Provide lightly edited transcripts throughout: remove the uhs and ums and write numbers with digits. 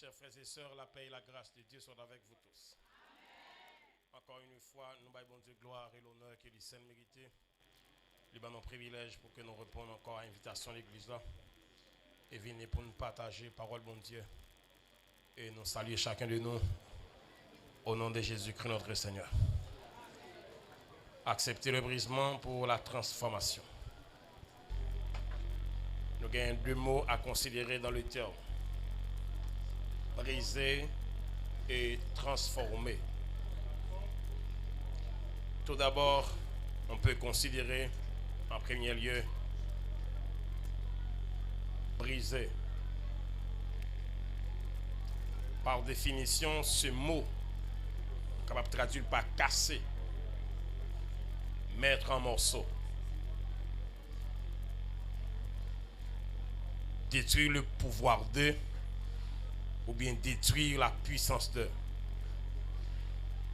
Chers frères et sœurs, la paix et la grâce de Dieu sont avec vous tous. Encore une fois, nous baillons bon Dieu gloire et l'honneur que les saints mérités. Nous avons un privilège pour que nous répondions encore à l'invitation de l'église là. Et venez pour nous partager la parole bon Dieu. Et nous saluer chacun de nous au nom de Jésus-Christ notre Seigneur. Acceptez le brisement pour la transformation. Nous avons deux mots à considérer dans le terme. Briser et transformer. Tout d'abord, on peut considérer en premier lieu briser. Par définition, ce mot est capable de traduire par casser, mettre en morceaux, détruire le pouvoir d'eux ou bien détruire la puissance d'eux.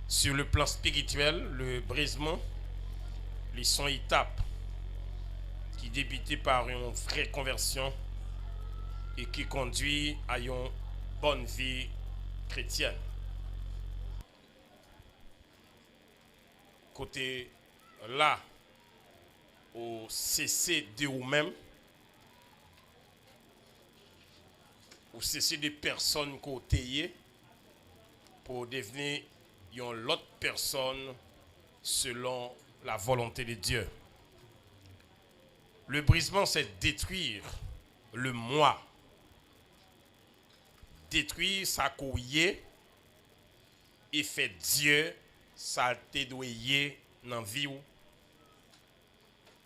Sur le plan spirituel, le brisement, ils sont étapes qui débutent par une vraie conversion et qui conduit à une bonne vie chrétienne. Côté là, au cesser de vous-même, ou cesser de personnes côté pour devenir une autre personne selon la volonté de Dieu. Le brisement, c'est détruire le moi. Détruire sa couillée et fait Dieu sa tédoyer dans la vie.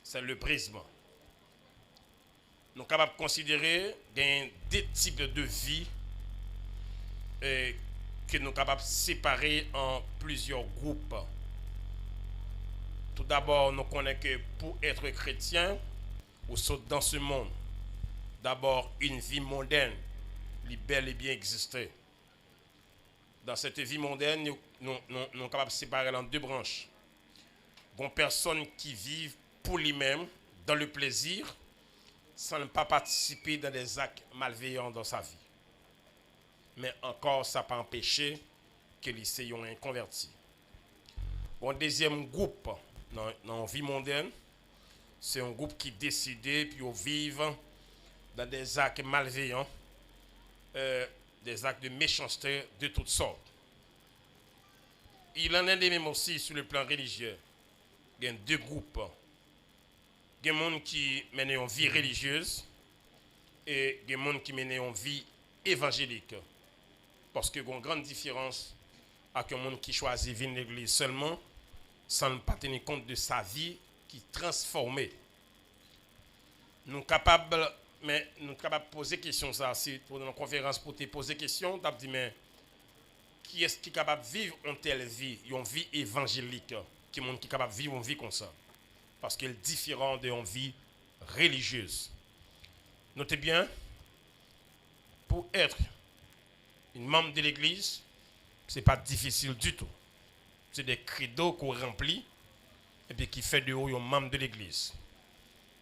C'est le brisement. Nous sommes capables de considérer des types de vie que nous sommes capables de séparer en plusieurs groupes. Tout d'abord, nous connaissons que pour être chrétien, ou saute dans ce monde, d'abord une vie mondaine, qui bel et bien exister. Dans cette vie mondaine, nous sommes capables de séparer en deux branches. Bon, personnes qui vivent pour lui-même, dans le plaisir, sans ne pas participer dans des actes malveillants dans sa vie. Mais encore, ça n'a pas empêché que les soient inconvertis. Bon, deuxième groupe dans la vie mondaine, c'est un groupe qui décide puis vivre dans des actes malveillants, des actes de méchanceté de toutes sortes. Il en est de même aussi sur le plan religieux. Il y a deux groupes. Il y a des gens qui mènent une vie religieuse et il y a des gens qui mènent une vie évangélique. Parce qu'il y a une grande différence avec un monde qui choisit de venir à l'église seulement sans ne pas tenir compte de sa vie qui est transformée. Nous sommes capables de poser question ça si pour une conférence pour te poser question, tu as dit mais qui est-ce qui est capable de vivre une telle vie, une vie évangélique, qui est capable de vivre une vie comme ça? Parce qu'elle est différente d'une vie religieuse. Notez bien, pour être une membre de l'église, ce n'est pas difficile du tout. C'est des credos qu'on remplit et puis qui fait de haut un membre de l'église.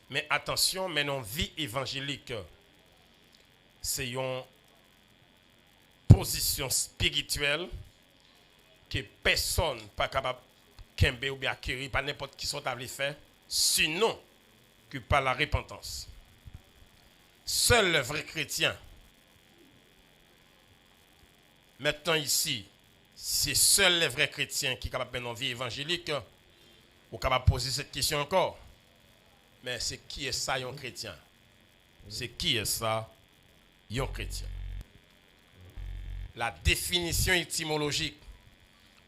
Mais attention, mais une vie évangélique, c'est une position spirituelle que personne n'est pas capable de ou bien acquérir par n'importe qui sont appelés faire, sinon que par la repentance. Seul le vrai chrétien, maintenant ici, c'est seul le vrai chrétien qui est capable de mener une vie évangélique, ou capable de poser cette question encore. Mais c'est qui est ça, un chrétien? C'est qui est ça, un chrétien? La définition étymologique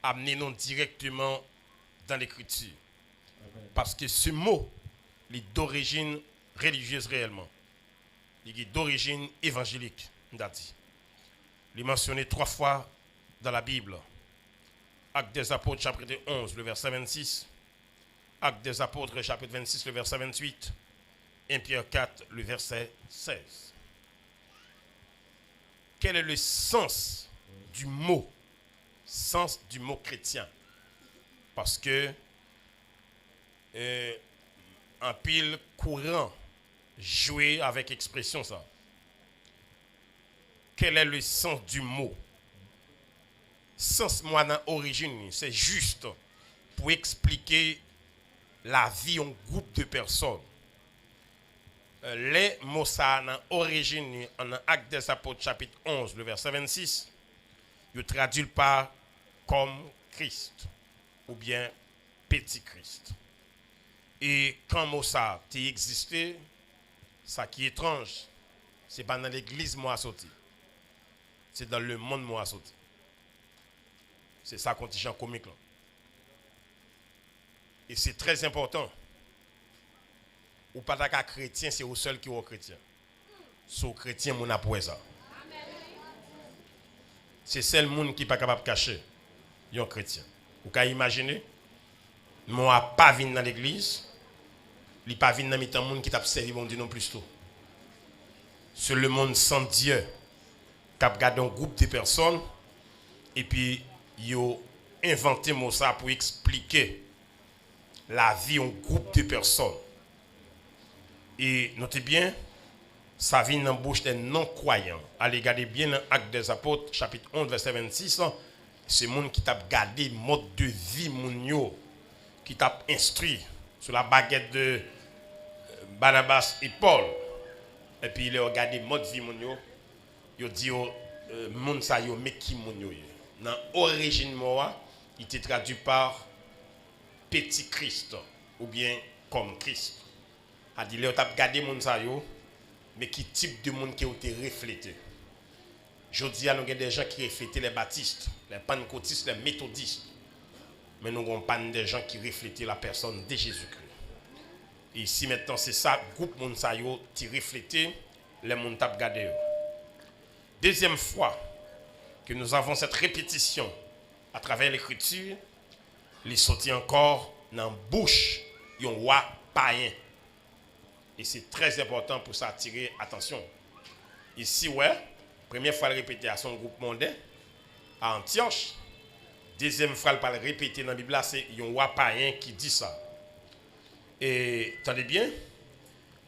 amène nous directement dans l'écriture. Parce que ce mot est d'origine religieuse réellement. Il est d'origine évangélique. Il est mentionné 3 fois dans la Bible. Actes des Apôtres, chapitre 11, le verset 26. Actes des Apôtres, chapitre 26, le verset 28. 1 Pierre 4, le verset 16. Quel est le sens du mot? Sens du mot chrétien. Parce que en pile courant jouer avec expression ça. quel est le sens du mot? Sens moi dans l'origine, c'est juste pour expliquer la vie en groupe de personnes. Les mots ça dans l'origine, en Actes des Apôtres chapitre 11, le verset 26, il traduit par comme Christ ou bien petit Christ. Et quand mot ça existé, ça qui est étrange, c'est pas dans l'église moi sorti. C'est dans le monde moi sorti. C'est ça contingent comique là. Et c'est très important. Ou pas qu'à chrétien, c'est au seul qui est chrétien. Sous chrétien, mon apoué ça. C'est seul monde qui n'est pas capable de cacher. Il est un chrétien. Vous pouvez imaginer, moi pas venu dans l'église, il n'est pas venu dans le monde qui t'a servi mon Dieu non plus tôt. C'est le monde sans Dieu qui a regardé un groupe de personnes et puis ils ont inventé ça pour expliquer la vie en groupe de personnes. Et notez bien, ça vient dans la bouche des non-croyants. Allez, regardez bien dans l'Acte des Apôtres, chapitre 11, verset 26. C'est le monde qui t'a gardé le mode de vie, qui t'a instruit sur la baguette de Barnabas et Paul. Et puis il a regardé le mode de vie, il a dit, monde ça, mais qui dans l'origine, il était traduit par petit Christ ou bien comme Christ. A dit, il a regardé le monde ça, mais qui type de monde qui a été reflété. Je dis, nous avons des gens qui reflétaient les baptistes, les pentecôtistes, les méthodistes. Mais nous n'avons pas des gens qui reflétaient la personne de Jésus-Christ. Et ici maintenant, c'est ça, groupe monde ça qui reflétait les monde t'a regardé. Deuxième fois que nous avons cette répétition à travers l'écriture, les sortit encore dans la bouche d'un roi païen. Et c'est très important pour ça attirer attention. Ici, ouais, première fois le répéter à son groupe mondain, à Antioche. Deuxième fois le répéter dans la Bible, c'est un roi païen qui dit ça. Et attendez bien,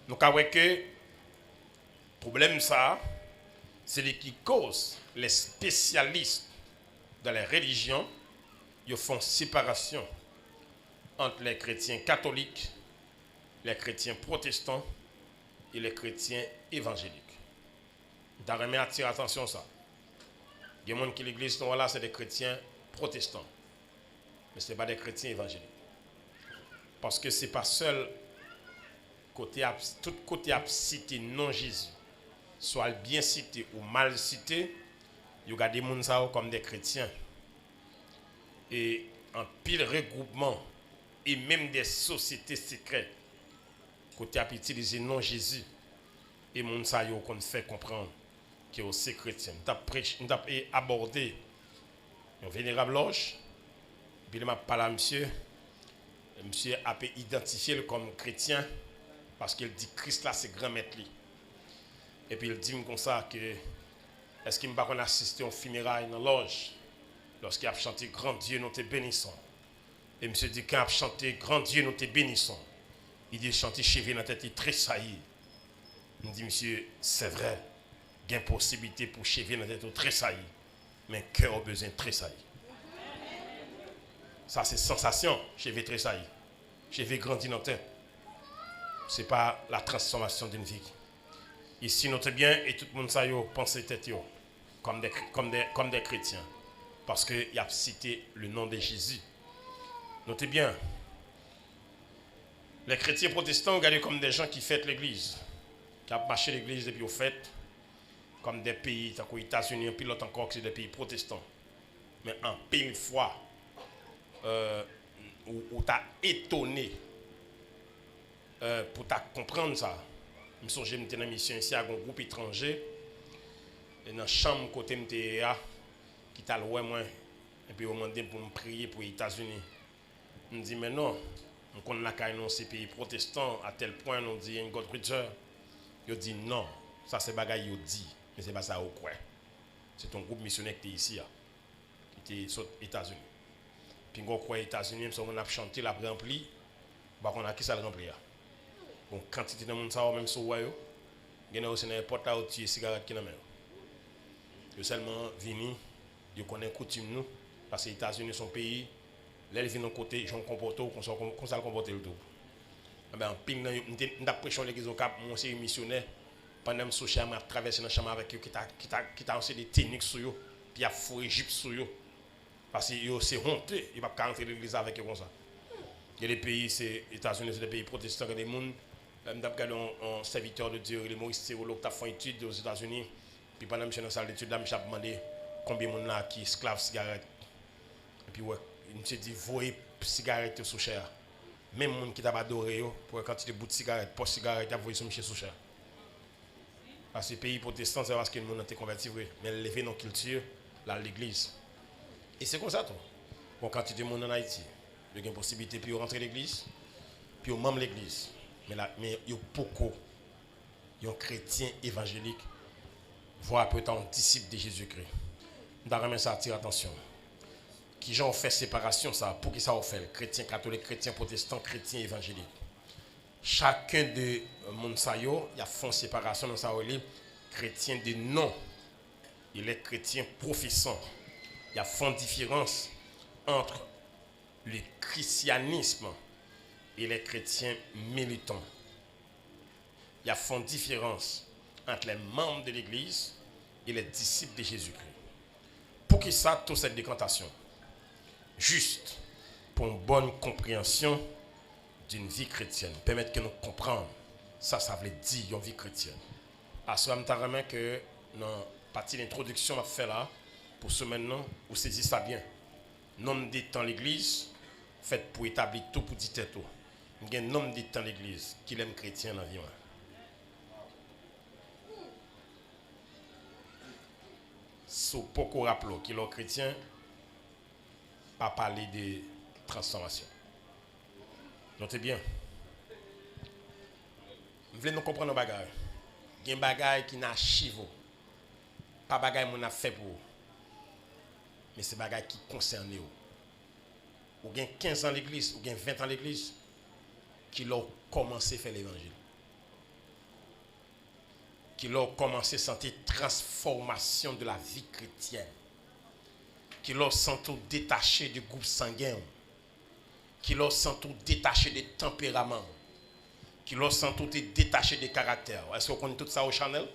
nous avons que le problème ça, c'est ce qui cause les spécialistes dans les religions, ils font séparation entre les chrétiens catholiques, les chrétiens protestants et les chrétiens évangéliques. Nous avons attirer attention à ça. Il y a des gens qui l'église, là, c'est des chrétiens protestants. Mais ce n'est pas des chrétiens évangéliques. Parce que ce n'est pas seul côté, tout côté cité non Jésus, soit bien cité ou mal cité, il y a des gens comme des chrétiens. Et en pile regroupement et même des sociétés secrètes, côté à utiliser non Jésus, et les gens qu'on fait comprendre que c'est aussi chrétien. Nous avons abordé un vénérable loge, puis il m'a parlé à monsieur a pu identifier comme chrétien parce qu'il dit Christ là c'est grand maître. Et puis il dit comme ça que est-ce qu'il m'a pas assisté au funérailles dans la loge lorsqu'il a chanté grand Dieu nous te bénissons. Et monsieur dit quand il a chanté grand Dieu nous te bénissons. Il dit chanter cheveux dans la tête il tressaillit. Il dit monsieur c'est vrai, il y a une possibilité pour cheveux dans la tête tressaillir, mais cœur a besoin de tressaillir. Ça, c'est sensation. Je vais tressaillir. Je vais grandir dans la tête. Ce n'est pas la transformation d'une vie. Ici, notez bien, et tout le monde pense tête comme des chrétiens. Parce qu'il a cité le nom de Jésus. Notez bien, les chrétiens protestants regardent comme des gens qui fêtent l'église. Qui ont marché l'église depuis aux fêtes. Comme des pays, tant qu'aux États-Unis, puis l'autre encore, c'est des pays protestants. Mais en pile fois, où tu as étonné pour comprendre ça. Je me souviens que j'étais dans une mission ici avec un groupe étranger. Et dans la chambre côté qui t'a loué moi. Et puis on m'a demandé pour me prier pour les États-Unis. Je me dis, mais non, on connaît ces pays protestants à tel point, on dit, un God preacher. Il dit non, ça c'est bagaille, il dit, mais c'est pas ça au quoi. C'est ton groupe missionnaire qui est ici, qui était aux États-Unis. Puis on croit aux États-Unis, on a chanté, on a rempli, on a qui ça le rempli. Bon, quantité de monde ça même sur wayo, il y a aussi n'importe où tuer cigarette qui n'a même. Ils seulement venus, ils connaissent coutume nous, parce que les États-Unis sont pays, là ils viennent de côté, ils ont comporté, comme ça comporter le tout. En ping, nous avons prêché l'église au Cap, mon série missionnaire, pendant que je suis traversé dans la chambre avec eux, qui t'a lancé des techniques sur eux, puis il a fouillé Égypte sur eux. Parce que c'est honteux, il ne va pas rentrer l'église avec eux comme ça. Il y a des pays, c'est les États-Unis, c'est des pays protestants, des gens. Je vais regarder un serviteur de Dieu, le Maurice Théologue, qui a fait une étude aux États-Unis. Puis pendant que je suis dans la salle d'études, je me suis demandé combien de gens là qui esclavent cigarettes. Et puis, ouais, il me s'est dit, voyez cigarettes sous cher. Même les gens qui t'ont adoré, pour quand tu bout de cigarettes, pas de cigarettes, ils voyé sous cher. Parce que les pays protestants, c'est parce que les gens ont été convertis, mais ils levé dans la culture, là, l'église. Et c'est comme ça, tout. Bon, quand tu es en Haïti, il y a une possibilité de rentrer à l'église, puis au même l'église. Mais il y a beaucoup de chrétiens évangéliques, voire peut-être disciples de Jésus-Christ. Nous avons ça attire attention. Qui gens ont fait séparation, ça, pour qui ça a fait? Chrétiens catholiques, chrétiens protestants, chrétiens évangéliques. Chacun de Monsayo, il y a fait une séparation dans sa religion. Chrétiens de non, il est chrétien professant. Il y a fait une différence entre le christianisme et les chrétiens militants. Il y a fait une différence entre les membres de l'Église et les disciples de Jésus-Christ. Pour qui ça, toute cette décantation? Juste pour une bonne compréhension d'une vie chrétienne. Permettre que nous comprenions. Ça veut dire une vie chrétienne. À ce moment-là, que dans la partie d'introduction, on fait là, pour ce maintenant, vous saisissez ça bien. Nombre de temps l'Église, fait pour établir tout pour dire tout. Il y a un nombre de temps l'Église qui aime chrétien dans la vie. Si vous pouvez rappeler qu'il est chrétien, pas parler de transformation. Notez bien. Vous voulez nous comprendre nos bagages. Il y a des bagages qui n'a chivo. Pas bagages qu'on a fait pour vous. Mais c'est des bagages qui concernent vous. Ou bien 15 ans l'église, ou bien 20 ans l'église, qui l'ont commencé à faire l'évangile. Qui l'ont commencé à sentir transformation de la vie chrétienne. Qui l'ont senti détaché du groupe sanguin. Qui l'ont senti détaché des tempéraments. Qui l'ont senti détaché des caractères. Est-ce qu'on connaît tout ça au Chanel?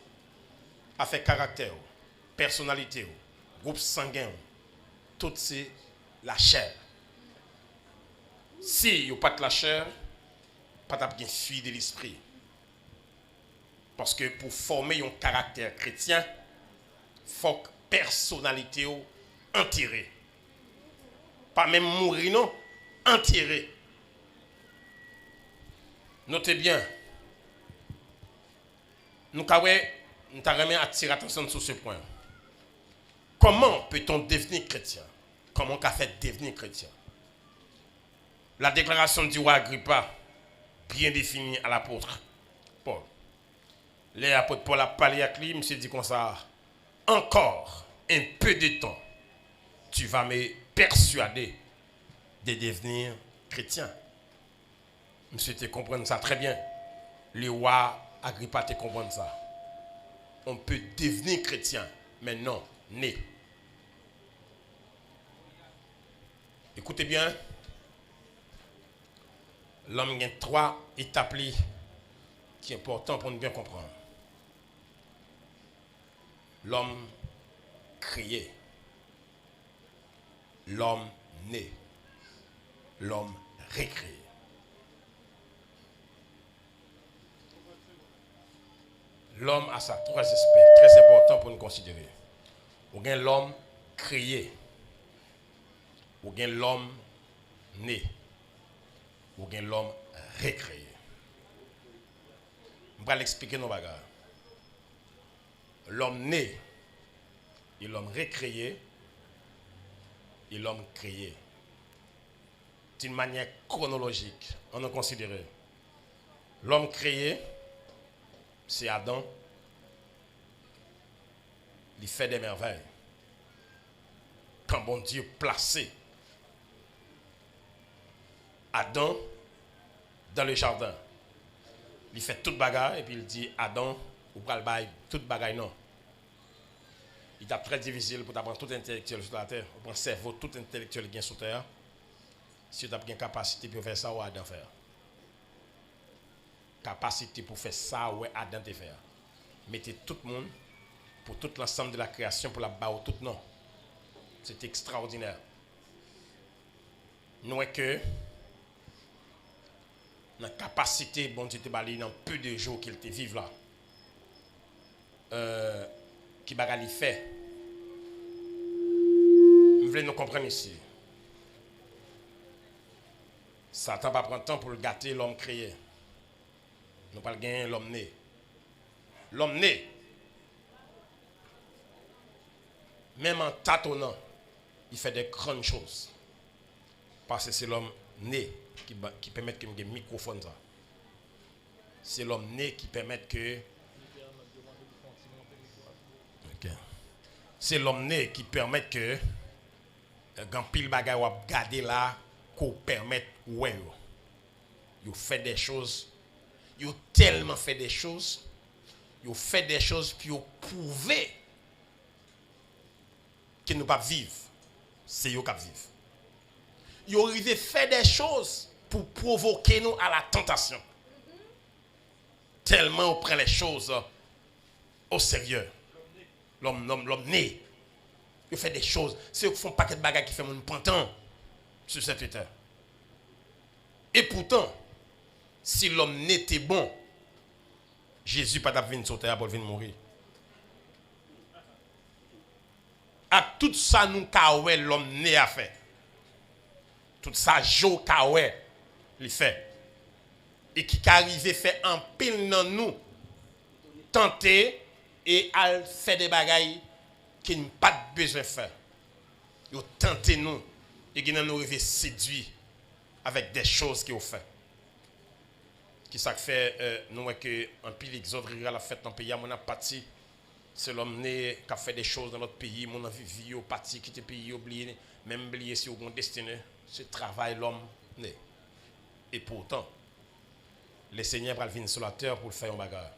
Avec caractère, personnalité, groupe sanguin, tout c'est la chair. Si vous n'avez pas de la chair, pas de fille de l'esprit. Parce que pour former un caractère chrétien, il faut que la personnalité soit enterrée. Pas même mourir, non, enterrée. Notez bien, nous avons attiré l'attention sur ce point. Comment peut-on devenir chrétien? Comment on fait devenir chrétien? La déclaration du roi Agrippa, bien définie à l'apôtre Paul. L'apôtre Paul a parlé avec lui, il s'est dit comme ça, encore un peu de temps, tu vas me persuader de devenir chrétien. Monsieur te comprendre ça très bien. Le roi Agrippa te comprendre ça. On peut devenir chrétien, mais non, né. Écoutez bien. L'homme a 3 étapes qui sont importantes pour nous bien comprendre. L'homme créé, l'homme né, l'homme recréé. L'homme a ça 3 aspects très importants pour nous considérer. Ou bien l'homme créé, ou bien l'homme né, ou bien l'homme recréé. Je vais l'expliquer nos bagages. L'homme né et l'homme recréé et l'homme créé. D'une manière chronologique, on a considéré. L'homme créé, c'est Adam. Il fait des merveilles. Quand bon Dieu placé Adam dans le jardin, il fait toute bagarre et puis il dit Adam, ou pral bail toute bagaille non. Il est très difficile pour apprendre tout intellectuel sur la terre. On prend cerveau tout intellectuel qui est sur terre. Si tu as une capacité pour faire ça, ou Adam faire. Capacité pour faire ça, ou Adam te faire. Mettez tout le monde, pour tout l'ensemble de la création, pour la barre tout non. C'est extraordinaire. Nous est que la capacité, bon Dieu te bali dans peu de jours qu'il te vive là. Qui bagali fait. Vous voulez nous comprendre ici. Satan va prendre temps pour le gâter l'homme créé. Nous pas gagner l'homme né. L'homme né, même en tâtonnant, il fait des grandes choses. Parce que c'est l'homme né qui permet que le microphone ça. C'est l'homme né qui permet que c'est l'homme né qui permet que quand pile bagay ou garder là qu'on permet ouais yo fait des choses, yo tellement fait des choses, yo fait des choses pour prouver que nous pas vivre, c'est yo qui vivre. Yo arrivé faire des choses pour provoquer nous à la tentation. Tellement on prend les choses au sérieux. L'homme né. Il fait des choses. C'est eux qui font un paquet de bagages qui font mon pantan sur cette terre. Et pourtant, si l'homme né était bon, Jésus pas venir sur terre pour venir mourir. À tout ça, nous, kawe, l'homme né a fait. Tout ça, Jo kawe, il fait. Et qui arrive fait en pile dans nous, tenter et à faire des bagailles qui n'ont pas besoin de faire. Ils ont tenté nous et qui nous arrivé séduit avec des choses qu'ils ont fait. Qui ça fait nous que en pile exode la fête dans le pays, on a parti. C'est l'homme né qui a fait des choses dans notre pays, mon envie vie au parti qui était pays oublié, même oublié si au bon destiné, c'est travail l'homme né. Et pourtant, le Seigneur va venir sur la terre pour le faire un bagarre.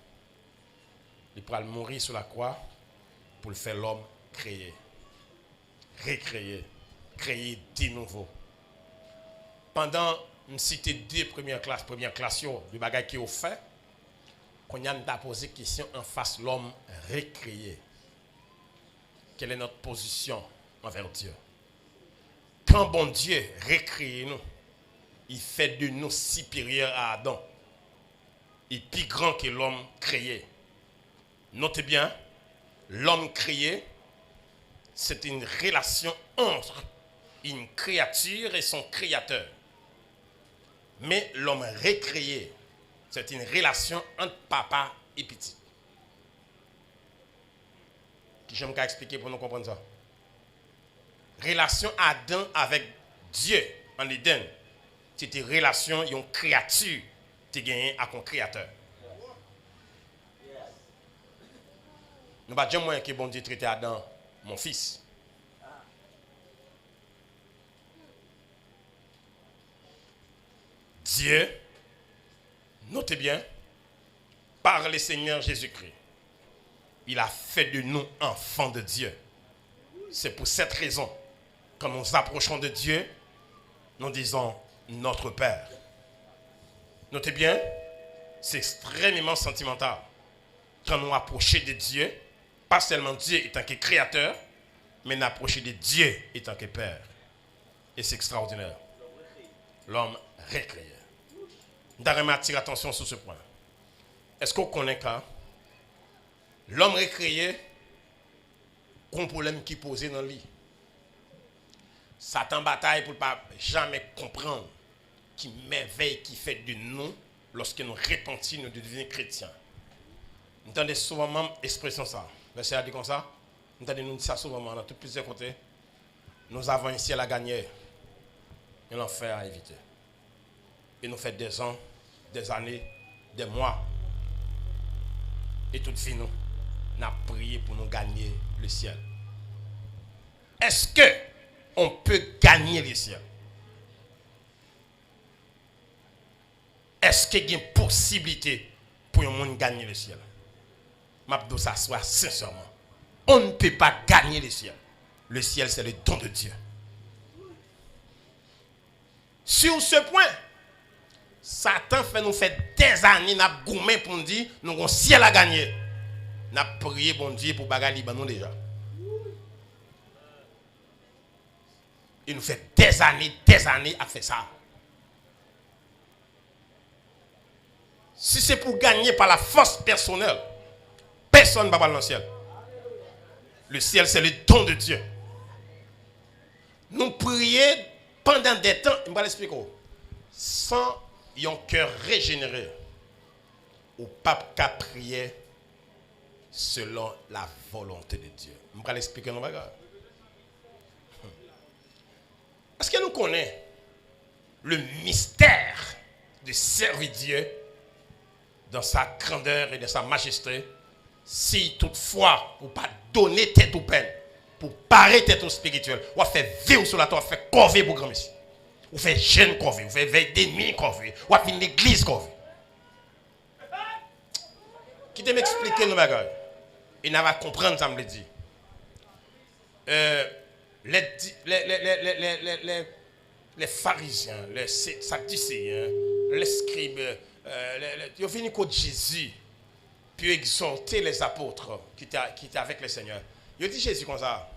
Il va mourir sur la croix pour le faire l'homme créer, recréer, créer de nouveau. Pendant une cité deux première classe, le bagage qui est fait, qu'on a posé question en face l'homme recréé. Quelle est notre position envers Dieu? Quand bon Dieu recrée nous, il fait de nous supérieurs à Adam. Il est plus grand que l'homme créé. Notez bien, l'homme créé, c'est une relation entre une créature et son créateur. Mais l'homme recréé, c'est une relation entre papa et petit. Qui j'aime qu'à expliquer pour nous comprendre ça. Relation Adam avec Dieu en Éden, c'était une relation, une créature qui gagne à son créateur. Nous ne pouvons pas dire que bon Dieu traite Adam, mon fils. Dieu, notez bien, par le Seigneur Jésus-Christ, il a fait de nous enfants de Dieu. C'est pour cette raison, quand nous approchons de Dieu, nous disons notre Père. Notez bien, c'est extrêmement sentimental. Quand nous approchons de Dieu, pas seulement Dieu étant que créateur, mais nous approchons de Dieu étant que Père. Et c'est extraordinaire. L'homme recréé. Nous devons attirer attention sur ce point. Est-ce qu'on connaît que l'homme recréé, un problème qui posé dans lui? Satan bataille pour ne pas jamais comprendre qui merveille qui fait de nous lorsque nous repentons, nous devenons chrétiens. Nous entendons souvent l'expression ça. Verset a dit comme ça. Nous entendons ça souvent dans tous plusieurs côtés. Nous avons un ciel à gagner et l'enfer à éviter. Et nous faisons des ans, des années, des mois. Et toute vie, nous avons prié pour nous gagner le ciel. Est-ce qu'on peut gagner le ciel? Est-ce qu'il y a une possibilité pour un monde gagner le ciel? Je vais s'asseoir sincèrement. On ne peut pas gagner le ciel. Le ciel, c'est le don de Dieu. Sur ce point, Satan fait nous faire des années, nous avons gourmé pour nous dire, nous avons un ciel à gagner. Nous avons prié bon Dieu pour bagarre Libanon déjà. Il nous fait des années à faire ça. Si c'est pour gagner par la force personnelle, personne ne va pas dans le ciel. Le ciel, c'est le don de Dieu. Nous prions pendant des temps, je vais l'expliquer. Sans un cœur régénéré, ou pape qu'à prier selon la volonté de Dieu. Je vais l'expliquer dans le bagage. Est-ce que nous connaissons le mystère de servir Dieu dans sa grandeur et dans sa majesté, si toutefois vous pas donner tête aux peine pour parer tête au spirituel, ou faire vivre sur la terre, faire corvée pour grand monsieur, ou faire jeune corvée, ou faire veille des nuits corvée, ou faire l'église corvée. Qui te m'expliquer nos bagages? Il n'a pas comprendre ça me le dit. Les pharisiens, les sadducéens, les scribes, ils ont venu contre Jésus, puis exhorter les apôtres qui étaient avec le Seigneur. Ils ont dit Jésus comme ça.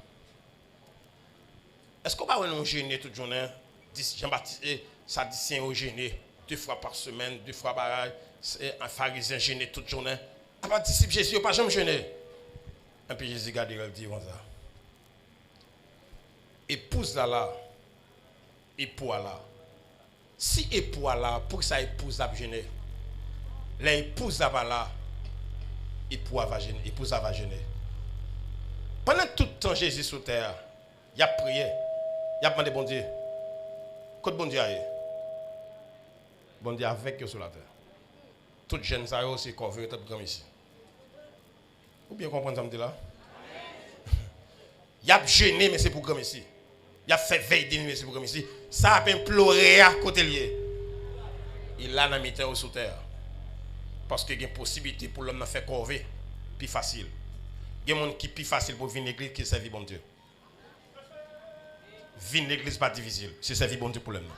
Est-ce qu'on va nous jeûner toute journée? Jean-Baptiste, sadducéen au jeûner 2 fois par semaine, 2 fois par an, un pharisien jeûner toute journée. Après, disciple Jésus, il n'a pas jamais jeûné. Et puis Jésus regarde et dit comme ça. Épouse là, époux là. Si époux là, pour que ça épouse a jeûner. L'épouse là, épouse va jeûner. Pendant tout le temps Jésus sur terre, il a prié, il a demandé bon Dieu. Côté bon Dieu aille. Bon Dieu avec eux sur la terre. Tout jeune ça aussi qu'on veut être grand ici. Vous bien comprendre ça me dit là? Il a jeûné mais c'est pour grand ici. Il a fait veille de nuit mais c'est pour grand ici. Ça a imploré à côté lié. Il a mis terre sous terre. Parce qu'il y a une possibilité pour l'homme de faire corvée plus facile. Il y a des gens qui sont plus facile pour venir à l'église qui servent bon Dieu. Venir à l'église pas difficile, c'est servir bon Dieu pour l'homme.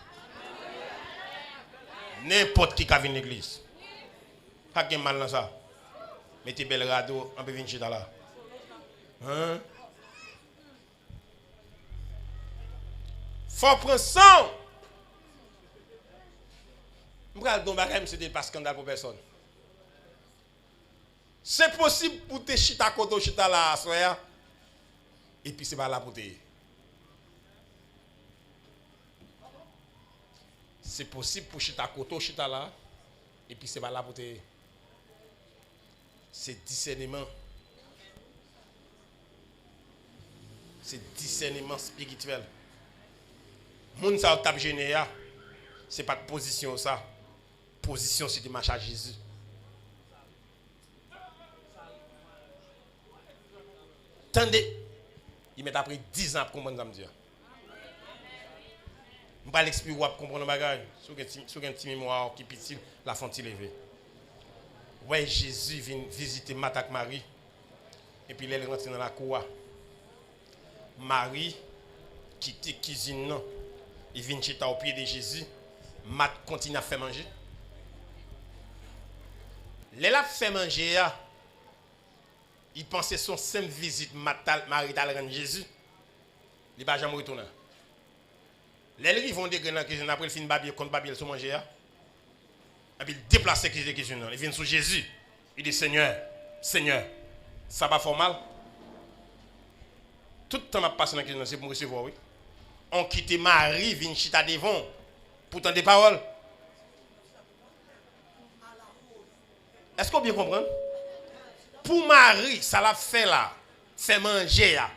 N'importe qui vient à l'église. Pas de mal dans ça. Mettez bel radeau, on peut venir chez là. Hein? Faut prendre sang. Je vais vous dire que ce n'est pas scandale pour personne. C'est possible pour te chita koto chita là, soya. Et puis c'est pas là pour te. C'est possible pour chita koto chita là. Et puis c'est pas là pour te. C'est discernement. C'est discernement spirituel. Moun sa tap gêné ya. C'est pas de position ça. Position c'est de marcher à Jésus. Attendez, il m'a pris 10 ans pour comprendre ça me dire. Je ne vais pas l'expliquer pour comprendre le bagage. Sur un petit mémoire qui est petit, la font-il lever. Ouais, Jésus vient visiter Marthe et Marie. Et puis il est rentré dans la cour. Marie quitte la cuisine. Il vient chez au pied de Jésus. Marthe continue à faire manger. Elle a fait manger. Il pensait son simple visite maritale à Jésus. Il ne va jamais retourner. Les gens vont dégainer dans la cuisine après le fin de contre Babel sur manger. Et puis il déplace la cuisine. Il vient sur Jésus. Il dit Seigneur, Seigneur, ça va faire mal. Tout le temps que je passe dans la cuisine, c'est pour me recevoir. Oui. On quitte Marie, vient chita devant pour entendre des paroles. Est-ce qu'on bien comprend? Pour Marie, ça l'a fait là, fait manger là,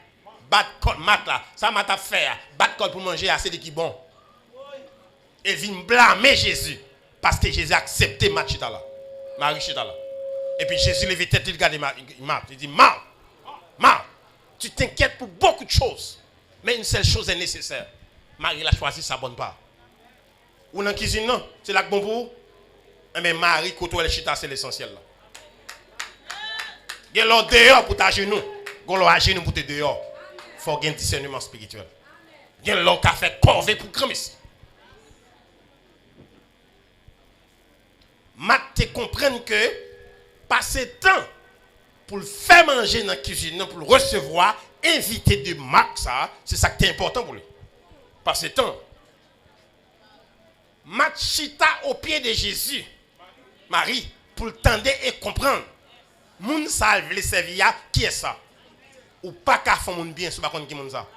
battre col mat là, ça m'a fait là, battre col pour manger là, c'est de qui bon. Et vient blâmer Jésus parce que Jésus a accepté mat chita là, Marie chita là. Et puis Jésus lève tête, il regarde Marthe, il dit Marthe, tu t'inquiètes pour beaucoup de choses, mais une seule chose est nécessaire. Marie a choisi sa bonne part. Ou dans la cuisine non, c'est là que bon pour vous. Mais Marie côté elle chita c'est l'essentiel là. Il y a l'autre dehors pour ta genou. Quand on agit nous pour te dehors, il faut un discernement spirituel. Il y a l'homme qui a fait corvée pour Christ. Mat te comprendre que passer temps pour le faire manger dans la cuisine, pour le recevoir, inviter de Max, c'est ça qui est important pour lui. Passer temps. Mat chita au pied de Jésus, Marie, pour le tendre et comprendre. Moun salve les servia, qui est ça? Ou pas qu'à faire moun bien, sous pas contre qui moun ça?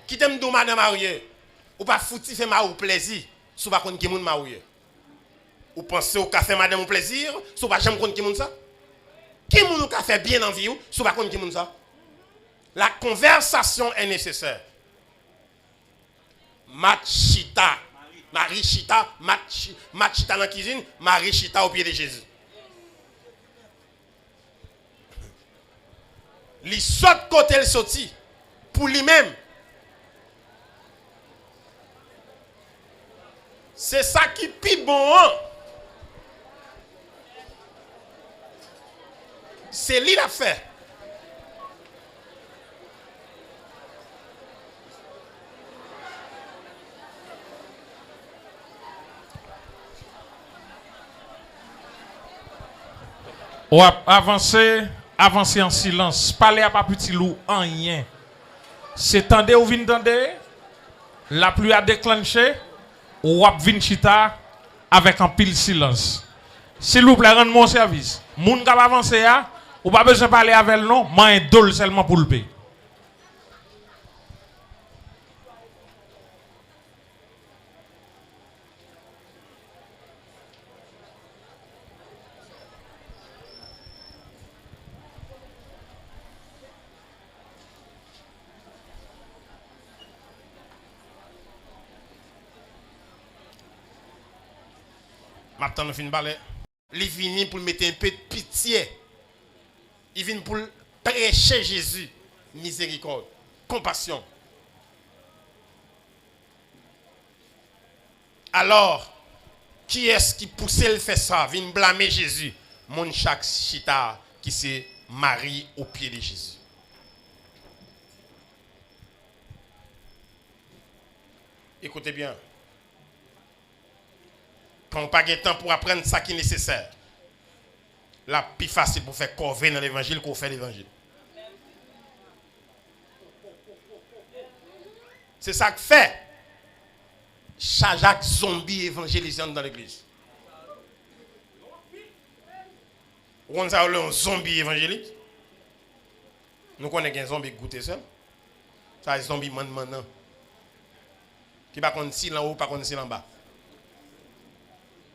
Qui t'aime dou madame mariée? Ou pas fouti fait ma ou plaisir, sous pas contre qui moun marié? Ou pensez au café madame au plaisir, sous pas jamais contre qui moun ça? Qui moun ka fait bien dans vie ou, sous pas contre qui moun ça? La conversation est nécessaire. Machita, Marie chita, Machita dans la cuisine, Marie chita au pied de Jésus. Il saute côté le sorti pour lui-même. C'est ça qui est bon. Hein? C'est lui l'a fait. Ou avancer en silence. Parler à pas petit loup en rien. C'est tendez ou vin tendez. La pluie a déclenché. Ou ap vin chita avec un pile silence. S'il vous plaît, rendez mon service. Moun k'ap avancer ya, ou pas besoin parler avec non, man dol seulement pour le payer. Maintenant, nous finissons par là. Il vient pour mettre un peu de pitié. Il vient pour prêcher Jésus. Miséricorde, compassion. Alors, qui est-ce qui poussait le faire ça? Vient blâmer Jésus. Mon chaque chita qui c'est Marie au pied de Jésus. Écoutez bien. Quand on n'a pas de temps pour apprendre ça qui est nécessaire, la plus facile pour faire corvée dans l'évangile qu'on fait l'évangile. C'est ça que fait chaque zombie évangélisant dans l'église. On a un zombie évangélique. Nous connaissons un zombie goûté seul. Ça, c'est un zombie man. Qui va contre si en haut, pas contre si en bas.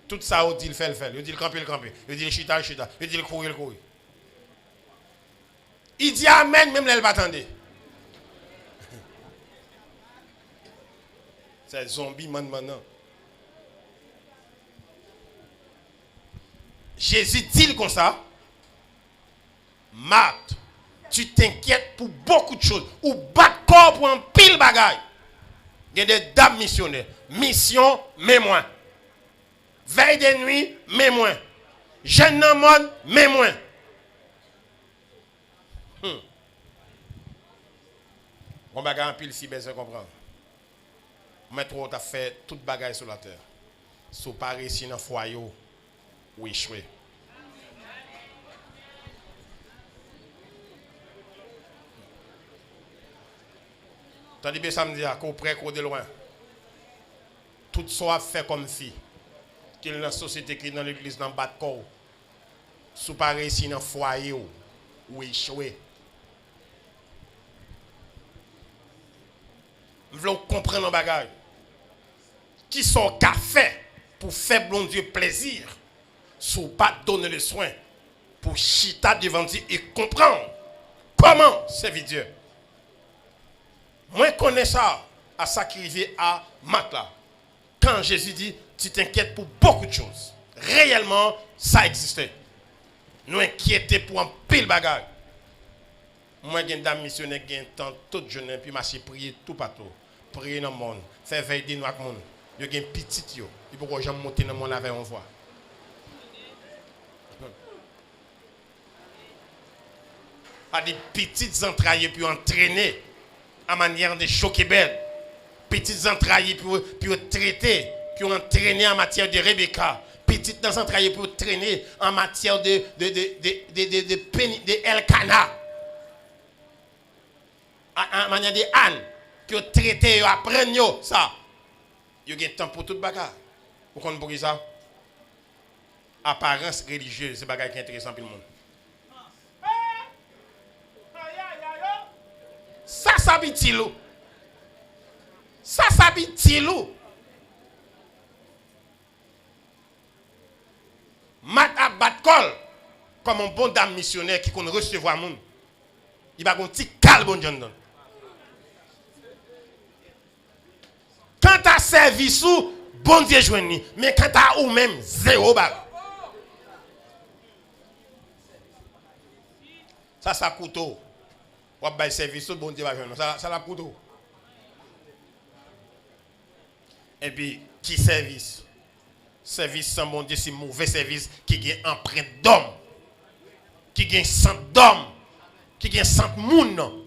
Tout ça, on dit le fait. On dit le camper. On dit le chita. On dit le courir. Il dit amen, même là, il va attendre. C'est zombie man. Jésus dit comme ça. Marthe, tu t'inquiètes pour beaucoup de choses. Ou battre corps pour un pile bagaille. Il y a des dames missionnaires. Mission, mais moins. Veille de nuit, mais moins. Jeune homme, mais moins. On bagaille un pile si besoin comprendre. Mais trop t'as fait toute bagaille sur la terre. Sous pas réussi dans le foyer ou échoué. Tandis que samedi, qu'on près, qu'on de loin. Tout soit fait comme si. Qu'il y a dans la société, qui est dans l'église, dans le bas de corps. Sous pas réussi dans le foyer ou échoué. Nous voulons comprendre le bagage. Qui sont qu'a fait pour faire bon Dieu plaisir, sous pas donner le soin, pour chita devant Dieu et comprendre comment servir Dieu. Moi, je connais ça, à ça qui arrivait à Matla. Quand Jésus dit, tu t'inquiètes pour beaucoup de choses. Réellement, ça existait. Nous inquiéter pour un pile bagage. Moi, j'ai une dame missionnaire qui a un temps toute journée, puis je prier tout partout. Prier dans le monde, faire veiller des noirs monde. Il y a un petit yo. Il faut que je monte dans le monde avec on voit. à des petites entrailles pour entraîner en manière de choquer belle. Petites entrailles pour traiter, pour entraîner en matière de Rebecca. Petites entrailles pour traîner en matière de Elkana. En manière de Anne, pour traiter, apprendre ça. Il y a un temps pour tout bagarre. Vous comprenez ça? Apparence religieuse, c'est bagarre qui est intéressant pour le monde. Ça s'habille l'eau. Ça s'habille l'eau. Mat à bat col comme un bon dame missionnaire qui connaît recevoir monde. Il va un petit calme bon John. Quand tu as service ou bon Dieu joindre, mais quand tu as ou même zéro bag. Ça couteau. Ou ba service ou bon Dieu va joindre. Ça la couteau. Et puis qui service? Service sans bon Dieu, c'est mauvais service qui a empreinte d'homme, qui a sang d'homme, qui a sang de monde,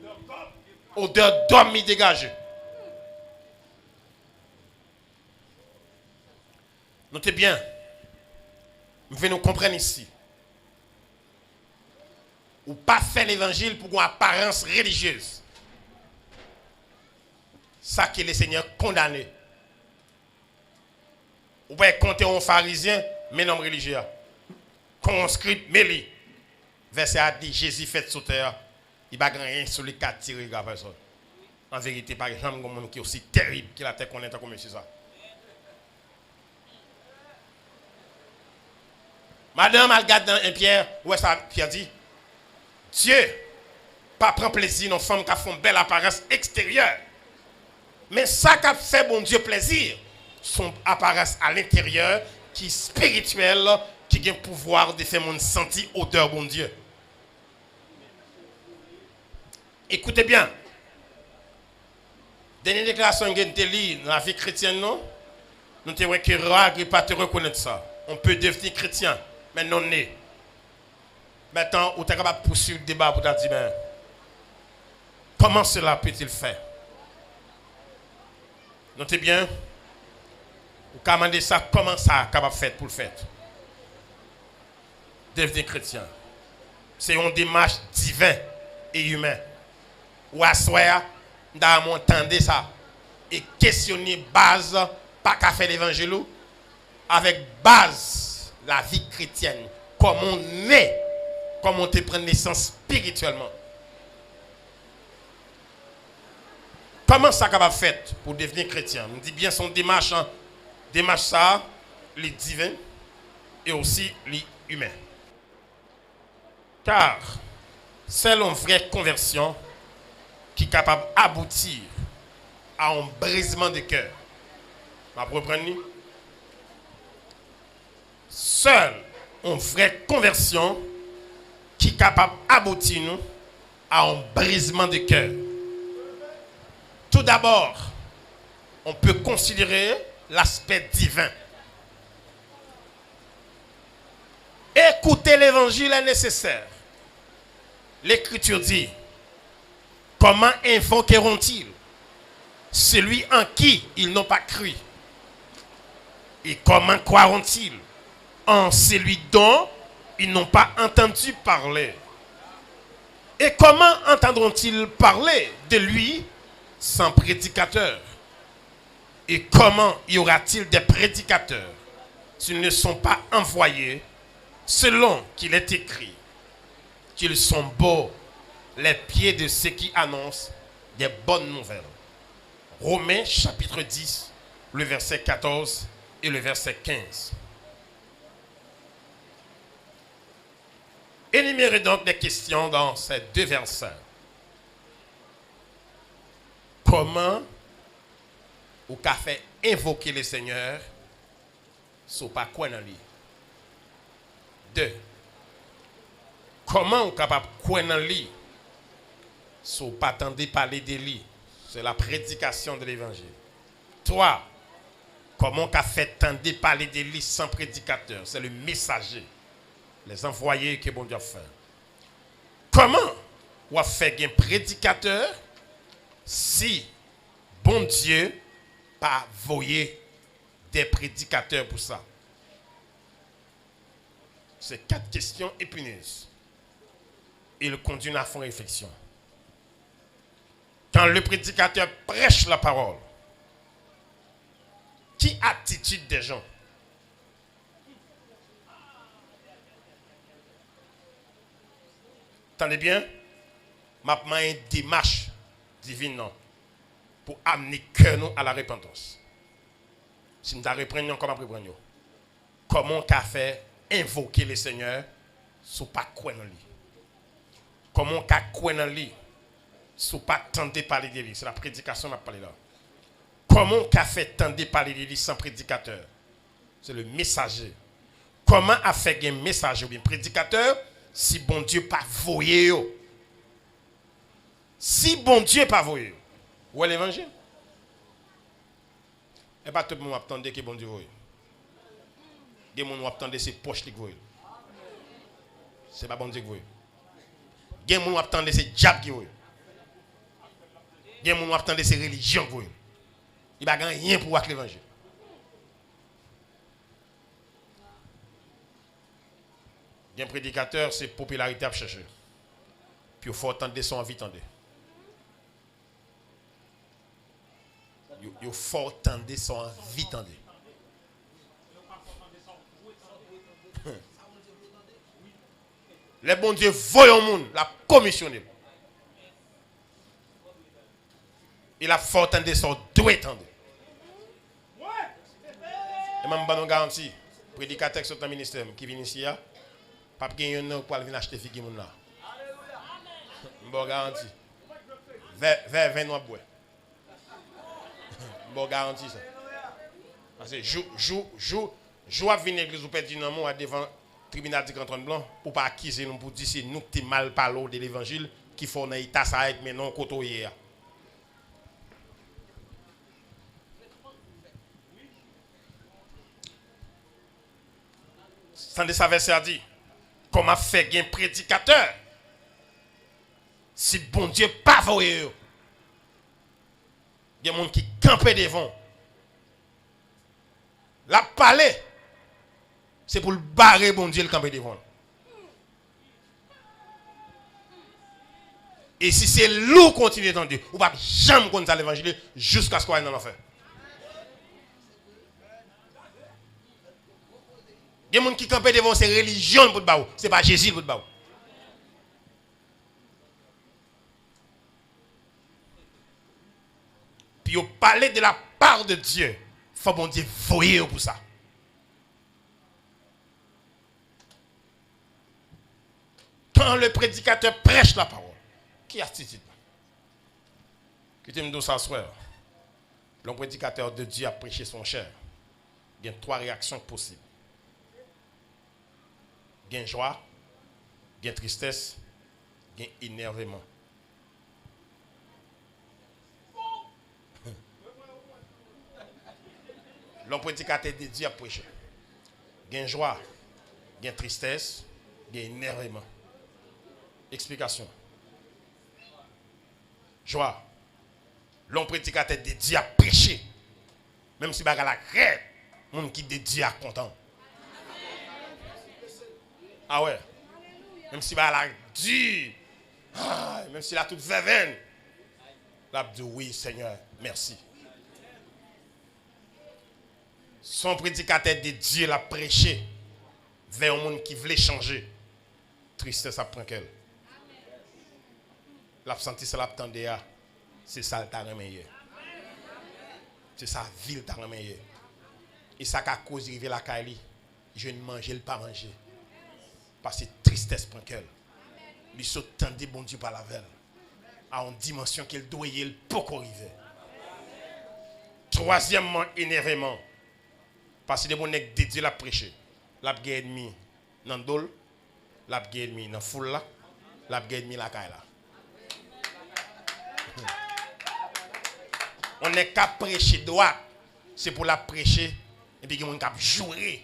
odeur d'homme qui dégage. Notez bien, nous venons comprendre ici. Ou pas faire l'évangile pour une apparence religieuse. Ça que le Seigneur condamné. Ou pas compter un pharisien, mais non religieux. Conscrit, mais lui. Verset a dit, Jésus fait sur terre, il va rien sur les quatre tirs de personne. En vérité, par exemple, un monde qui est aussi terrible qu'il a été qu'on est comme ça. Madame, elle regarde dans un Pierre, où est-ce que Pierre dit? Dieu, pas prend plaisir dans les femmes qui font belle apparence extérieure. Mais ça qui fait bon Dieu plaisir, son apparence à l'intérieur, qui est spirituelle, qui a le pouvoir de faire mon sentir odeur bon Dieu. Écoutez bien. Dernière déclaration que nous lis dans la vie chrétienne, non? Nous te voyons que rare pas te reconnaître ça. On peut devenir chrétien, mais non né. Maintenant, on est capable de poursuivre le débat pour te dire, ben, comment cela peut-il faire? Notez bien. Vous commandez ça, comment ça est capable de faire pour le faire? Devenir chrétien. C'est une démarche divine et humaine. Ou à soi, nous avons entendu ça. Et questionner base, pas qu'à faire l'évangile, avec base la vie chrétienne. Comment on est, comment on te prend naissance spirituellement. Comment ça est capable de faire pour devenir chrétien? On dit bien son démarche. Démarche ça, les divins et aussi les humains. Car c'est une vraie conversion qui est capable d'aboutir à un brisement de cœur. Vous comprenez? Seule une vraie conversion qui est capable d'aboutir à un brisement de cœur. Tout d'abord, on peut considérer l'aspect divin. Écouter l'évangile est nécessaire. L'Écriture dit, comment invoqueront-ils celui en qui ils n'ont pas cru? Et comment croiront-ils en celui dont ils n'ont pas entendu parler? Et comment entendront-ils parler de lui sans prédicateur? Et comment y aura-t-il des prédicateurs s'ils ne sont pas envoyés selon qu'il est écrit qu'ils sont beaux les pieds de ceux qui annoncent des bonnes nouvelles? Romains chapitre 10, le verset 14 et le verset 15. Énumérez donc des questions dans ces deux versets. Comment ou qu'a fait invoquer le Seigneur, so pas quoi dans lui. 2. Comment on est capable de quoi dans lui, so pas attendre parler de lui. C'est la prédication de l'évangile. 3. Comment on a fait tendre parler de lui sans prédicateur? C'est le messager, les envoyés que bon Dieu fait. Comment ou fait un prédicateur si bon Dieu pas voyer des prédicateurs pour ça. C'est 4 questions épineuses. Il conduit à faire réflexion. Quand le prédicateur prêche la parole, qui attitude des gens? Attendez bien, m'a une démarche divine non, pour amener cœur nous à la repentance. Si nous reprenons comme après prendre, comment qu'a fait invoquer le Seigneur sous pas quoi dans lui? Comment qu'a quoi dans lui sous pas tenter parler de lui? C'est la prédication m'a parlé là. Comment qu'a fait tenter parler de lui sans prédicateur? C'est le messager. Comment a fait un messager ou un prédicateur si bon Dieu pas voyé yo? Si bon Dieu pas voyé yo, où est l'évangile? Et pas tout le monde attendait que bon Dieu voyé. Des gens attendent ses poches qui voyé. C'est pas bon Dieu qui voyé. Des gens attendent ses diables qui voyé. Des gens attendent ses religions qui voyé. Il va gagner rien pour voir l'évangile. Un prédicateur, c'est popularité à chercher. Puis il faut attendre son envie tendre. Il faut attendre son envie tendre. Les bons dieux voient au monde, la commissionné. Il a fort attendre son doigt tendre. Et même pas nous garantie, prédicateur qui sont dans le ministère qui vient ici, pas gagner un nom pour venir acheter figi moun là. Bon garantie. Vers 20 mois bois. Bon garantie ça. Parce que jou à venir l'église ou perdre nan moun devant tribunal de canton blanc pour pas accuser nous pour dire c'est nous qui mal parlé de l'évangile qui font dans état ça avec mais non côtoyer. Tandis ça verset a dit comment fait un prédicateur si bon Dieu pas voyé. Il y a des gens qui campent devant. La parler, c'est pour le barrer bon Dieu le camper devant. Et si c'est lourd continuer d'entendre, ou pas jamais continuer l'évangile jusqu'à ce qu'on ait dans l'enfer. Il y a des gens qui campent devant ces religions pour le baou, c'est pas Jésus pour le baou. Puis on parle de la part de Dieu. Il faut bon Dieu voyer pour ça. Quand le prédicateur prêche la parole, qui attitude? Qui te me dit ça, soeur? Le prédicateur de Dieu a prêché son cher. Il y a 3 réactions possibles. Il y a joie, il y a tristesse, il y a énervement. L'homme prédicateur de Dieu a prêché. Il y a joie, il y a tristesse, il y a énervement. Explication. Joie. L'homme prédicateur de Dieu a prêché. Même si il y a la crête, les gens qui de Dieu a content. Ah ouais. Même si il y a la dure, même s'il a toute verveine, il a dit oui Seigneur, merci. Son prédicateur de Dieu l'a prêché vers un monde qui voulait changer. Tristesse apprend qu'elle. L'absentisme ça l'attendait, c'est ça le talent meilleur. C'est ça ville talent meilleur. Et ça qu'a cause river la Kali, je ne mange le pas manger. Parce que tristesse prend qu'elle. Il saute tendez bon Dieu par la veille. À une dimension qu'elle doit y aller pour arriver. Troisièmement, énervement. Parce que les gens de Dieu l'a prêché. L'a guerre ennemi dans le dol, l'a guerre ennemi dans la foule là, l'a guerre ennemi la caille là. On n'est qu'à prêcher droit, c'est pour la prêcher et puis on est qu'à jouer.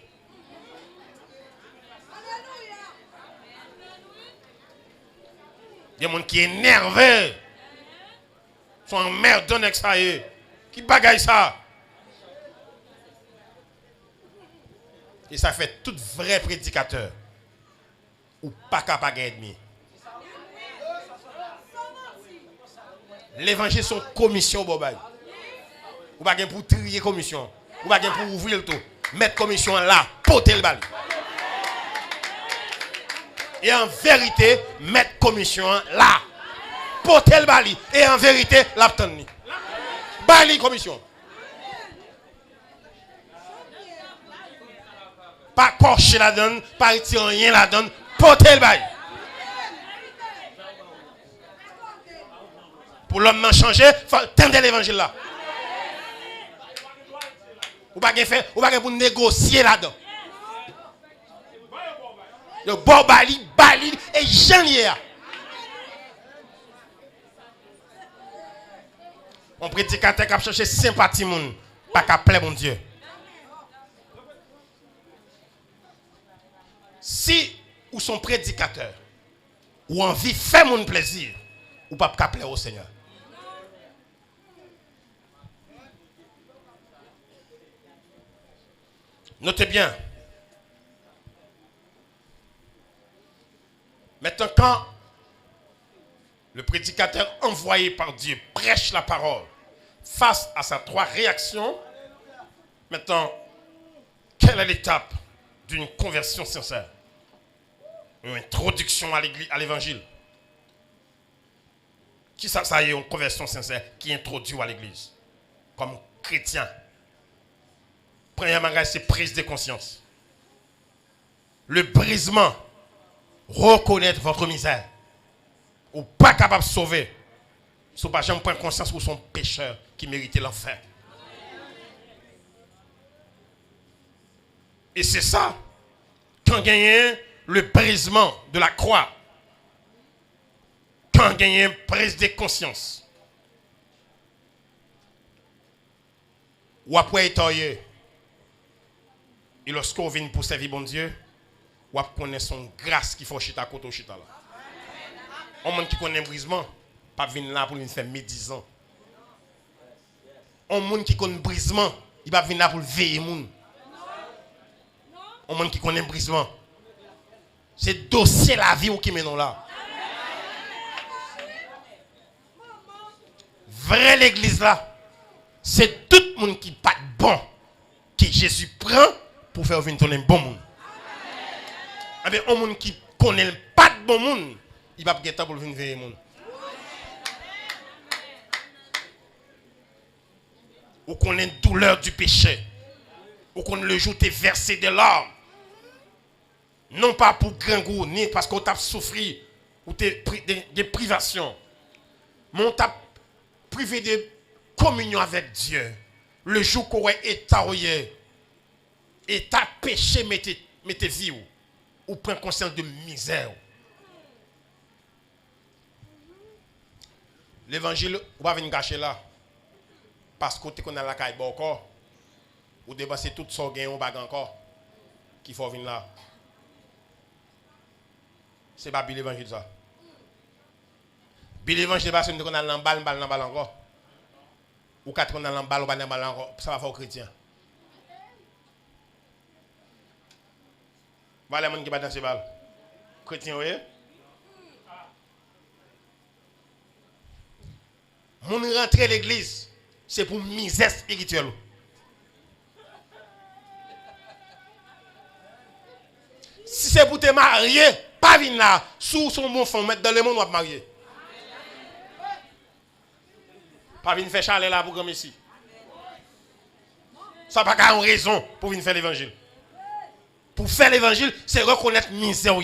Il y a des gens qui sont énervés. Ils sont emmerdés avec ça. Qui bagaille ça? Et ça fait tout vrai prédicateur. Ou pas capable d'être. L'évangile sont commission bobay. Ou pas pour trier commission. Ou pas pour ouvrir le tout. Mettre commission là, porter le bal. Et en vérité, mettre commission là. Porter le bal. Et en vérité, l'abtenir. Bali commission. Pas cocher la donne, pas retirer rien la donne, porter le bal. Pour l'homme n'a changé, il faut tendre l'évangile là. Ou pas faire, ou pas pour négocier là-dedans. Le bon bali et janvier. On prédicateur qui a cherché sympathie moun, pas qu'à plaire mon Dieu. Si ou son prédicateur ou envie faire mon plaisir, ou pas qu'à plaire au Seigneur. Notez bien. Maintenant, quand le prédicateur envoyé par Dieu prêche la parole face à ces trois réactions, maintenant, quelle est l'étape d'une conversion sincère? Une introduction à l'évangile. Qui ça y est, une conversion sincère qui introduit à l'église comme chrétien? Premièrement, c'est prise de conscience. Le brisement. Reconnaître votre misère. Ou pas capable de sauver. Si vous n'avez pas jamais pris conscience que vous sont pécheurs qui méritent l'enfer. Et c'est ça. Quand gagne le brisement de la croix. Quand gagne prise de conscience. Ou après étoyer. Et lorsque vous venez pour servir bon Dieu, vous connaissez son grâce qui faut chita côté chita là. On monde qui connaît brisement, pas venir là pour venir faire médisant. On monde qui connaît brisement, il va venir là pour veiller moun. On monde qui connaît brisement. C'est dossier la vie ou qui mène là. Vrai l'église là, c'est tout le monde qui pas bon que Jésus prend pour faire venir tourner bon monde. Avec un monde qui connaît pas de bon monde, il va pas guetter pour venir veiller monde. Ou connaît la douleur du péché. Ou connaît le jour t'es versé de larmes. Non pas pour grand goût, ni parce qu'on t'a souffert ou t'es des privations. Mais on t'a privé de communion avec Dieu. Le jour qu'on est étaroyé. Et ta péché mettez vie ou prend conscience de misère. L'évangile, on va venir gâcher là. Parce que tu connais la caille encore. Ou dépasser tout son gain ou bag encore. Qu'il faut venir là. C'est pas l'évangile ça. L'évangile parce que nous connaissons l'emballe encore. Ou quatre connaissons l'emballe encore. Ça va faire aux chrétiens. Voilà les gens qui battent dans ces balles. Chrétiens, oui. Mon rentrer à l'église, c'est pour misère spirituelle. Si c'est pour te marier, pas venir là, sous son bon fond, mettre dans le monde, on va te marier. Pas venir faire chalet là pour comme ici. Ça n'a pas une raison pour venir faire l'évangile. Pour faire l'évangile, c'est reconnaître misère.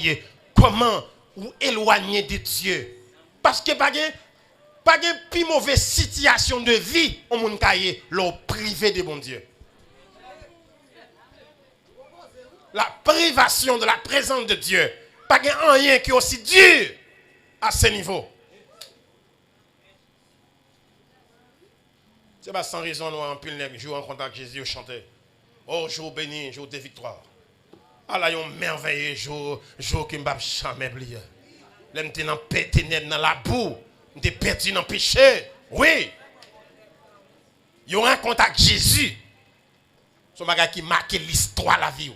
Comment ou éloigner de Dieu. Parce que pas de plus mauvaise situation de vie au monde caillé, l'on privé de bon Dieu. La privation de la présence de Dieu. Pas de rien qui est aussi dur à ce niveau. C'est pas sans raison, nous, en pile, jour en contact avec Jésus, chanter. Oh, jour béni, jour de victoire. Ah là, un merveilleux jour que je ne vais jamais oublier. J'étais dans les ténèbres, dans la boue. J'étais perdu dans le péché. Oui. Il y a un contact avec Jésus. C'est un bagage qui marque l'histoire de la vie.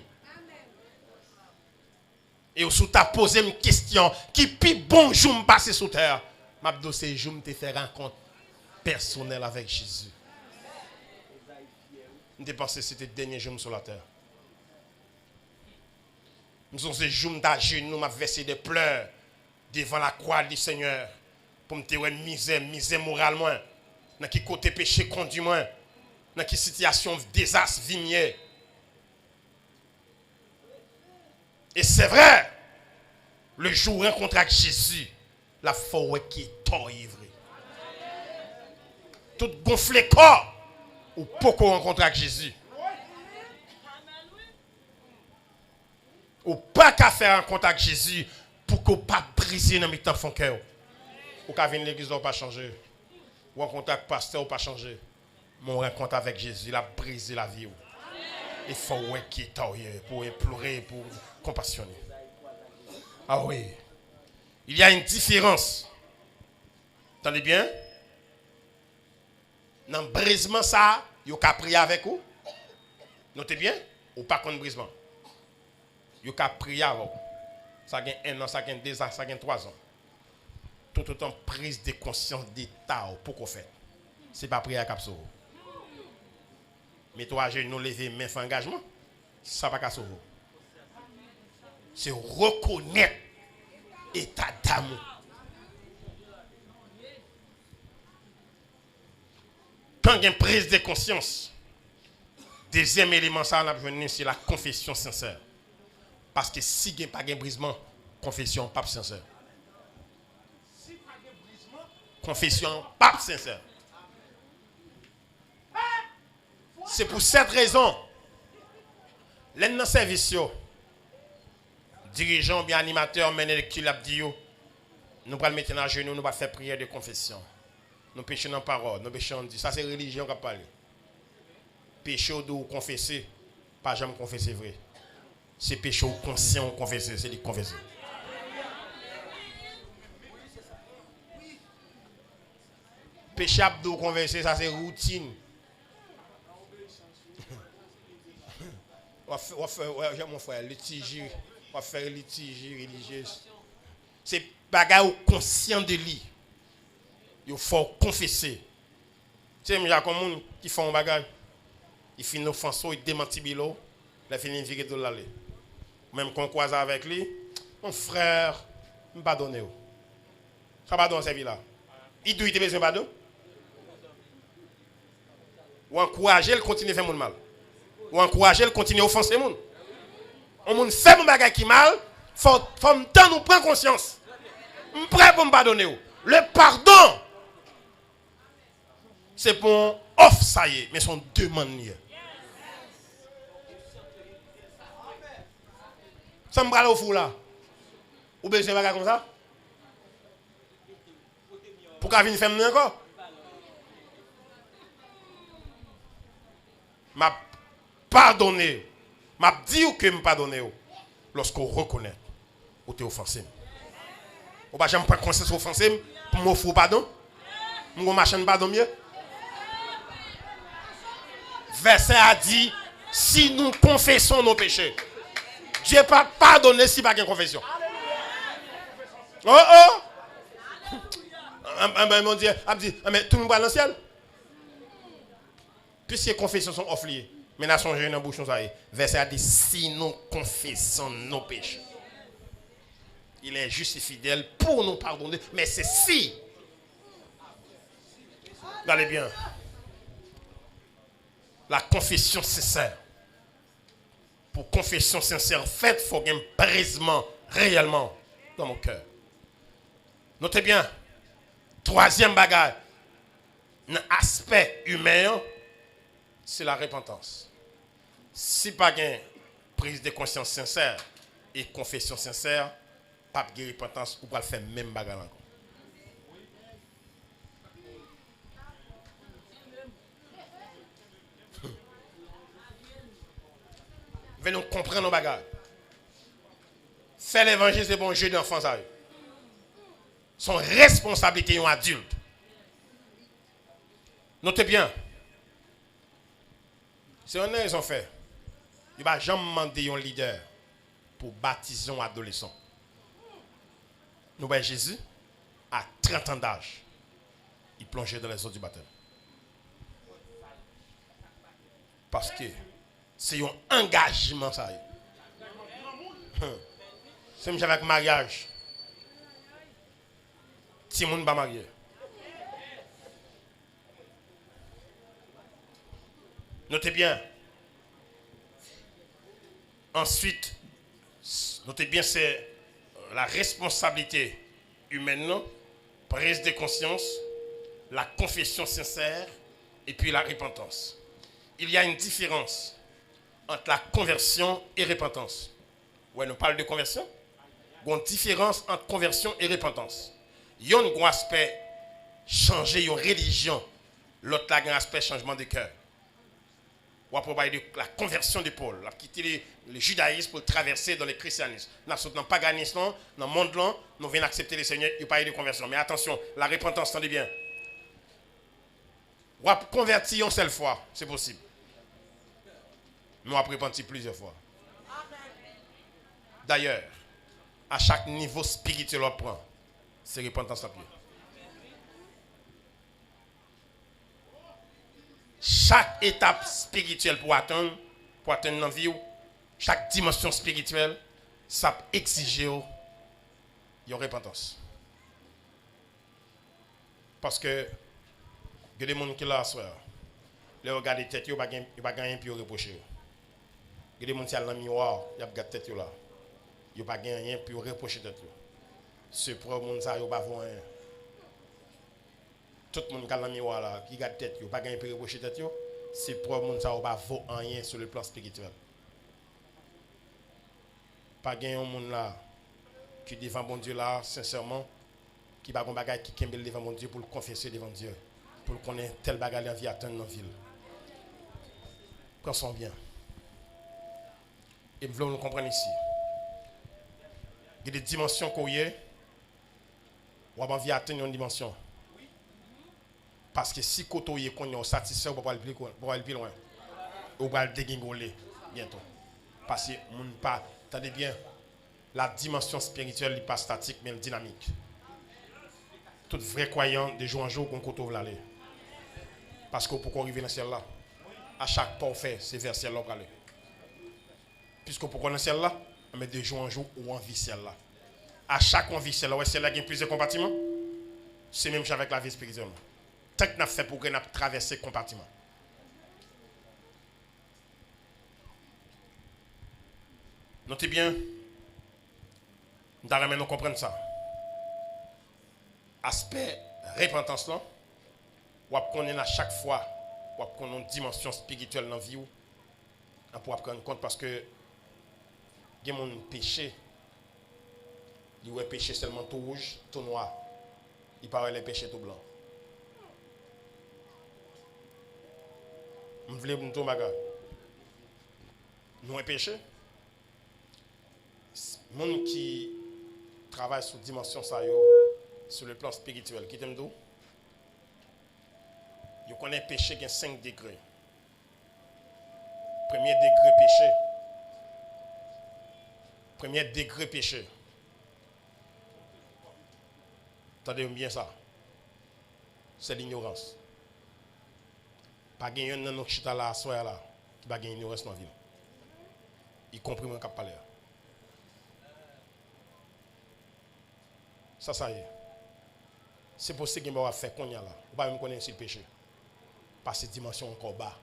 Et si tu as posé une question, qui puis bon jour me passer sur terre, Mabdo, c'est jour me faire rencontre personnelle avec Jésus. Je pensé que c'était le dernier jour sur la terre. Nous avons ce jour d'à genoux, m'a versé des pleurs devant la croix du Seigneur pour me dire misère moralement, dans qui côté péché conduit moi, dans qui situation désastre vignier. Et c'est vrai, le jour où rencontre avec Jésus, la forêt qui est enivrée. Tout gonflé corps, ou beaucoup rencontre avec Jésus. Ou pas qu'à faire un contact avec Jésus pour qu'on ne pas briser dans le temps de son cœur. Ou qu'à venir l'église, ou pas changer. Ou en contact pasteur, ou pas changer. Mon rencontre avec Jésus, il a brisé la vie. Il faut qu'il est pour implorer, pour compassionner. Ah oui. Il y a une différence. Entendez bien? Dans le brisement, ça, il y a prier avec vous. Notez bien? Ou pas contre brisement. Il y a prier avec vous. Ça gagne 1 an, ça gagne 2 ans, ça gagne 3 ans. Tout autant prise de conscience d'état pour qu'on fait. Ce n'est pas prier à Capsoro. Mais toi, je nous lever main fin engagement, ça va pas sauver. C'est reconnaître l'état d'amour. Quand il y a une prise de conscience, deuxième élément, ça, on a besoin, c'est la confession sincère. Parce que si il n'y a pas de brisement, confession pas sincère. Confession pas sincère. C'est pour cette raison, l'un de nos services, dirigeants bien animateurs, menés de Kilabdio, nous allons mettre à genoux, nous allons faire prière de confession. Nous péchons dans la parole, nous péchons dit. Ça c'est religion qui parle. Péché ou confesser, pas jamais confesser vrai. C'est péché ou conscient ou confesser, c'est de confesser. Péché abdou confesser, ça c'est routine. Mon frère, liturgie, on va faire liturgie religieuse. C'est bagarre ou conscient de lui. Il faut confesser. Tu sais, il y a comme monde qui font un bagage. Il finit offensant, il démentit bilo, il finit virer de l'aller. Même qu'on croise avec lui, mon frère, je ne vais pas donner. Ça va dans cette vie-là. Il doit être besoin de pardon. Ou encourager, il continue à faire mon mal. Ou encourager, il continue à offenser mon. On moun fait mon bagage qui mal, faut me temps nous prendre conscience. Je prêt pour me pardonner. Le pardon, c'est pour off ça y est, mais son demande. Ça me bral au fou là. Ou besoin de bagage comme ça? Pour qu'à venir faire mieux encore? M'a pardonné. M'a dit que me pardonner lorsqu'on reconnaît ou t'es offensé. Ou pas jamais prendre conscience offensé pour m'offrir pardon. Mon machin pardon mieux. Verset a dit si nous confessons nos péchés, Dieu n'est pas pardonné si pas de confession. Oh oh. Mon Dieu, mais tout le monde va dans le ciel. Puisque les confessions sont offliées. Maintenant, son jeune en bouche, verset a dit si nous confessons nos péchés, il est juste et fidèle pour nous pardonner. Mais c'est si. Regardez bien. La confession sincère. Pour confession sincère faite, il faut qu'il y ait un brisement réellement dans mon cœur. Notez bien. Troisième bagage. Un aspect humain, c'est la repentance. Si pas une prise de conscience sincère et confession sincère, pas de repentance, ou pas le faire même bagage encore. Venons comprendre nos bagages. Faire l'évangile, c'est bon jeu d'enfants. Son responsabilité d'un adulte. Notez bien. C'est un ils ont fait. Il va jamais demander un leader pour baptiser un adolescent. Nous voyons Jésus, à 30 ans d'âge, il plongeait dans les eaux du baptême. Parce que c'est un engagement, ça. C'est même avec mariage. Si moun pas marié. Notez bien. Ensuite, notez bien, c'est la responsabilité humaine, prise de conscience, la confession sincère et puis la repentance. Il y a une différence entre la conversion et repentance. Ouais, nous parlons de conversion. Il y a une différence entre conversion et repentance. Il y a un aspect changer une religion, l'autre a un aspect changement de cœur. On va parler de la conversion de Paul, il a quitté le judaïsme pour traverser dans le christianisme. Nous sommes dans le paganisme, dans le monde là, nous venons accepter le Seigneur, il parle de conversion. Mais attention, la repentance, attendez bien. On va convertir une seule fois, c'est possible. Nous avons repenti plusieurs fois. D'ailleurs, à chaque niveau spirituel on prend, c'est repentance à pied. Chaque étape spirituelle pour atteindre dans la vie, chaque dimension spirituelle, ça exige une repentance. Parce que il y a des gens qui là soir, les regarder tête, ils ne pas gagner pour reprocher. Il y a des gens qui sont dans le miroir, ils regardent tête là. Ils ne pas gagner rien pour reprocher tête. Ce problème ça, ils ne pas voir rien. Tout le monde qui a dans le miroir là, qui regarde tête, il ne pas gagner pour reprocher tête. C'est problème ça, ils ne pas voir rien sur le plan spirituel. Pas gagner un monde là qui devant bon Dieu là, sincèrement, qui va bagage qui kembel devant mon Dieu pour le confesser devant Dieu, pour le connaître tel bagage en vie attendre dans la ville. Pensons bien. Et nous voulons nous comprendre ici. Il y a des dimensions qu'on y est, on va envie atteindre une dimension. Parce que si côté est qu'on est satisfait, on va aller plus loin. On va le dégringoler bientôt. Parce que mon pas, attendez bien, la dimension spirituelle n'est pas statique mais dynamique. Tout vrai croyant de jour en jour qu'on côté aller. Parce que pour arriver dans le ciel là, à chaque pas on fait, c'est vers le ciel là pour aller. Puisque pour qu'on dans le ciel là, on met de jour en jour ou en vie ciel là. À chaque envie ciel là, ouais, ciel là il y a plusieurs compartiments. C'est même avec la vie spirituelle. Tant que nous fait pour que nous traverser le compartiment. Notez bien, nous allons comprendre ça. Aspect repentance là, ou qu'on à chaque fois, ou qu'on a une dimension spirituelle dans la vie, on peut prendre compte parce que il y a mon péché, il y a péché seulement tout rouge, tout noir, il paraît les péchés tout blanc. Je voulais vous dire que nous avons péché. Les gens qui travaillent sur la dimension ça, sur le plan spirituel, qui t'aiment d'où? Ils connaissent le péché qui a 5 degrés. Premier degré péché. Premier degré péché. Attendez bien ça. C'est l'ignorance. Pas gagner un autre chita là, soir là, qui va gagner l'ignorance dans la ville. Y compris mon cap palais. Ça y est. C'est possible qu'il va faire qu'on y a là. On va même connaître le péché. Par cette dimension encore bas.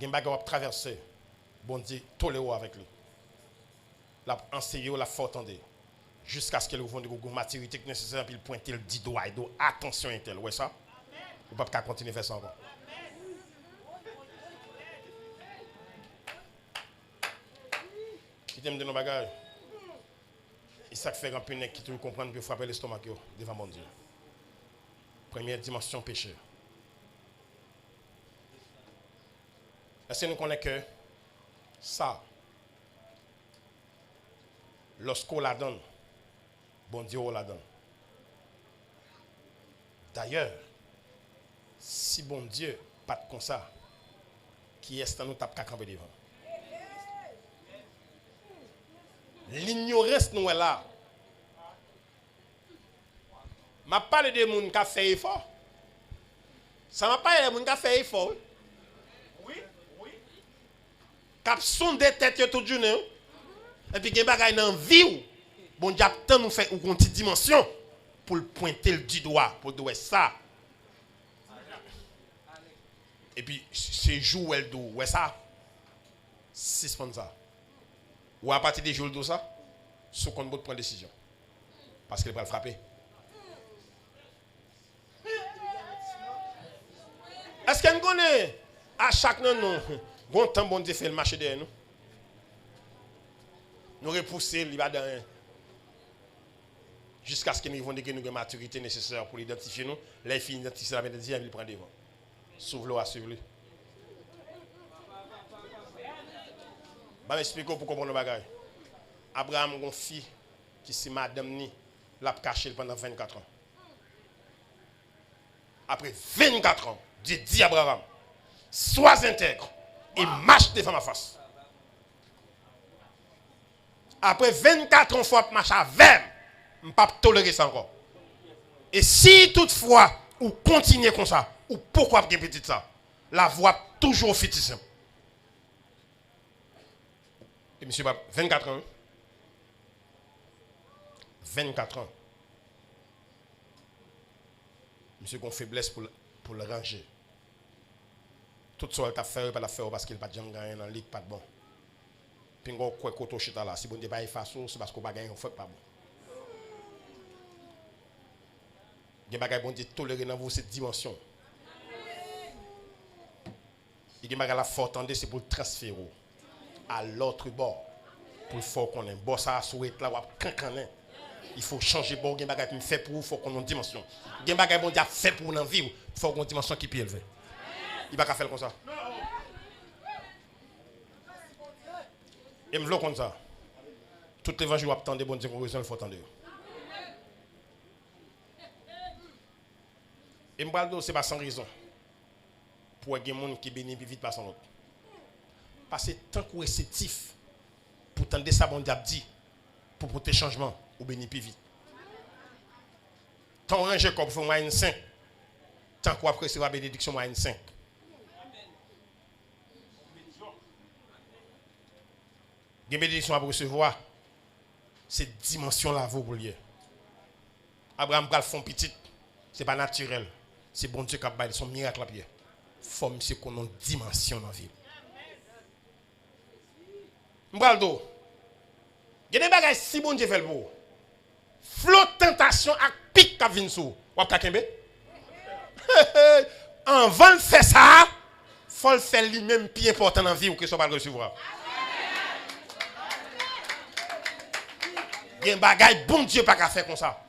Il va traverser. Bon Dieu, tolérez avec lui. La enseigner, la faut entendre. Jusqu'à ce qu'elle vous fonde une maturité nécessaire, puis il pointe le dit doigt. Attention, intel. Ouais ça? Vous ne pouvez pas continuer à faire ça encore. Qui t'aime de nos bagages? Et ça fait un peu qui te comprendre pour frapper l'estomac devant mon Dieu. Première dimension péché. Est-ce que nous connaissons que ça, lorsqu'on la donne, bon Dieu on la donne. D'ailleurs, si bon Dieu, pas de comme ça, qui est-ce que nous tape qu'à camper devant? L'ignorance nous est là. Je parle de gens qui ont fait effort. Ça m'a pas de gens qui ont fait effort. Oui. Qui sont des têtes toute journée. Et puis, il y a des gens qui ont vie. Bon Dieu, tant nous fait une petite dimension pour le pointer du doigt, pour dire ça. Et puis, c'est jour où elle doit, ouais ça, suspend ça. Ou à partir des jours de ça, ce qu'on peut prendre décision. Parce qu'elle va le frapper. Est-ce qu'on connaît à chaque nom, bon temps, bon Dieu fait le marché derrière nous? Nous repousser, il va dans rien. Jusqu'à ce que nous ayons une maturité nécessaire pour l'identifier nous. Les filles identifient la méthode, ils prennent devant. Sauve-le à suivre. Je vais expliquer pour comprendre le bagage. Abraham a une fille qui c'est madame ni l'a caché pendant 24 ans. Après 24 ans, Dieu dit à Abraham, sois intègre et marche devant ma face. Après 24 ans, il faut marcher avec, je ne peux pas tolérer ça encore. Et si toutefois, ou continuez comme ça, ou pourquoi vous répétez ça, la voix toujours fétiche. Et monsieur, 24 ans. 24 ans. Monsieur, qu'on faiblesse pour le ranger. Tout ça, il a fait, pas la faire parce qu'il n'a pas de gagné dans la ligue, pas de bon. Puis on quoi koto chita là, si bon Dieu pas effacer, c'est parce qu'on pas gagner, on fait pas bon. Il y a bon Dieu tolérer dans vous cette dimension. Il y a la forte tendance c'est pour le transférer à l'autre bord. Pour le faire qu'on ait bon ça souhaite là ou cancaner. Il faut changer bon il y a bagay fait pour faut qu'on ait une dimension. Il y a bagay bon Dieu fait pour dans vivre, faut qu'on ait une dimension qui plus élevée. Il va pas faire comme ça. Et me v'là comme ça. Tout l'évangile va attendre bon Dieu qu'on raison il faut attendre. Et m'baldo c'est pas sans raison. Pour des gens qui bénéficient vite par son autre. Parce que tant qu'on est réceptif pour tendre ça bon Dieu dit pour porter changement ou bénéficier vite. Tant on range comme faut moyenne 5. Tant qu'on après recevoir bénédiction moyenne 5. Des bénédictions à recevoir, cette dimension-là vaut pour lui. Abraham pral font petit, c'est pas naturel. C'est bon Dieu qui a baillé son miracle à pied. Faut monsieur qu'on a une dimension dans la vie. M'baldo. Il y a des bagages si bon Dieu fait le beau. Flot tentation ak pic ka vinn sou. Ou ka kembe? Avant de faire ça, faut le faire lui-même plus important dans la vie ou que ça va le recevoir. Il y a un bagage bon Dieu pas qu'à faire comme ça.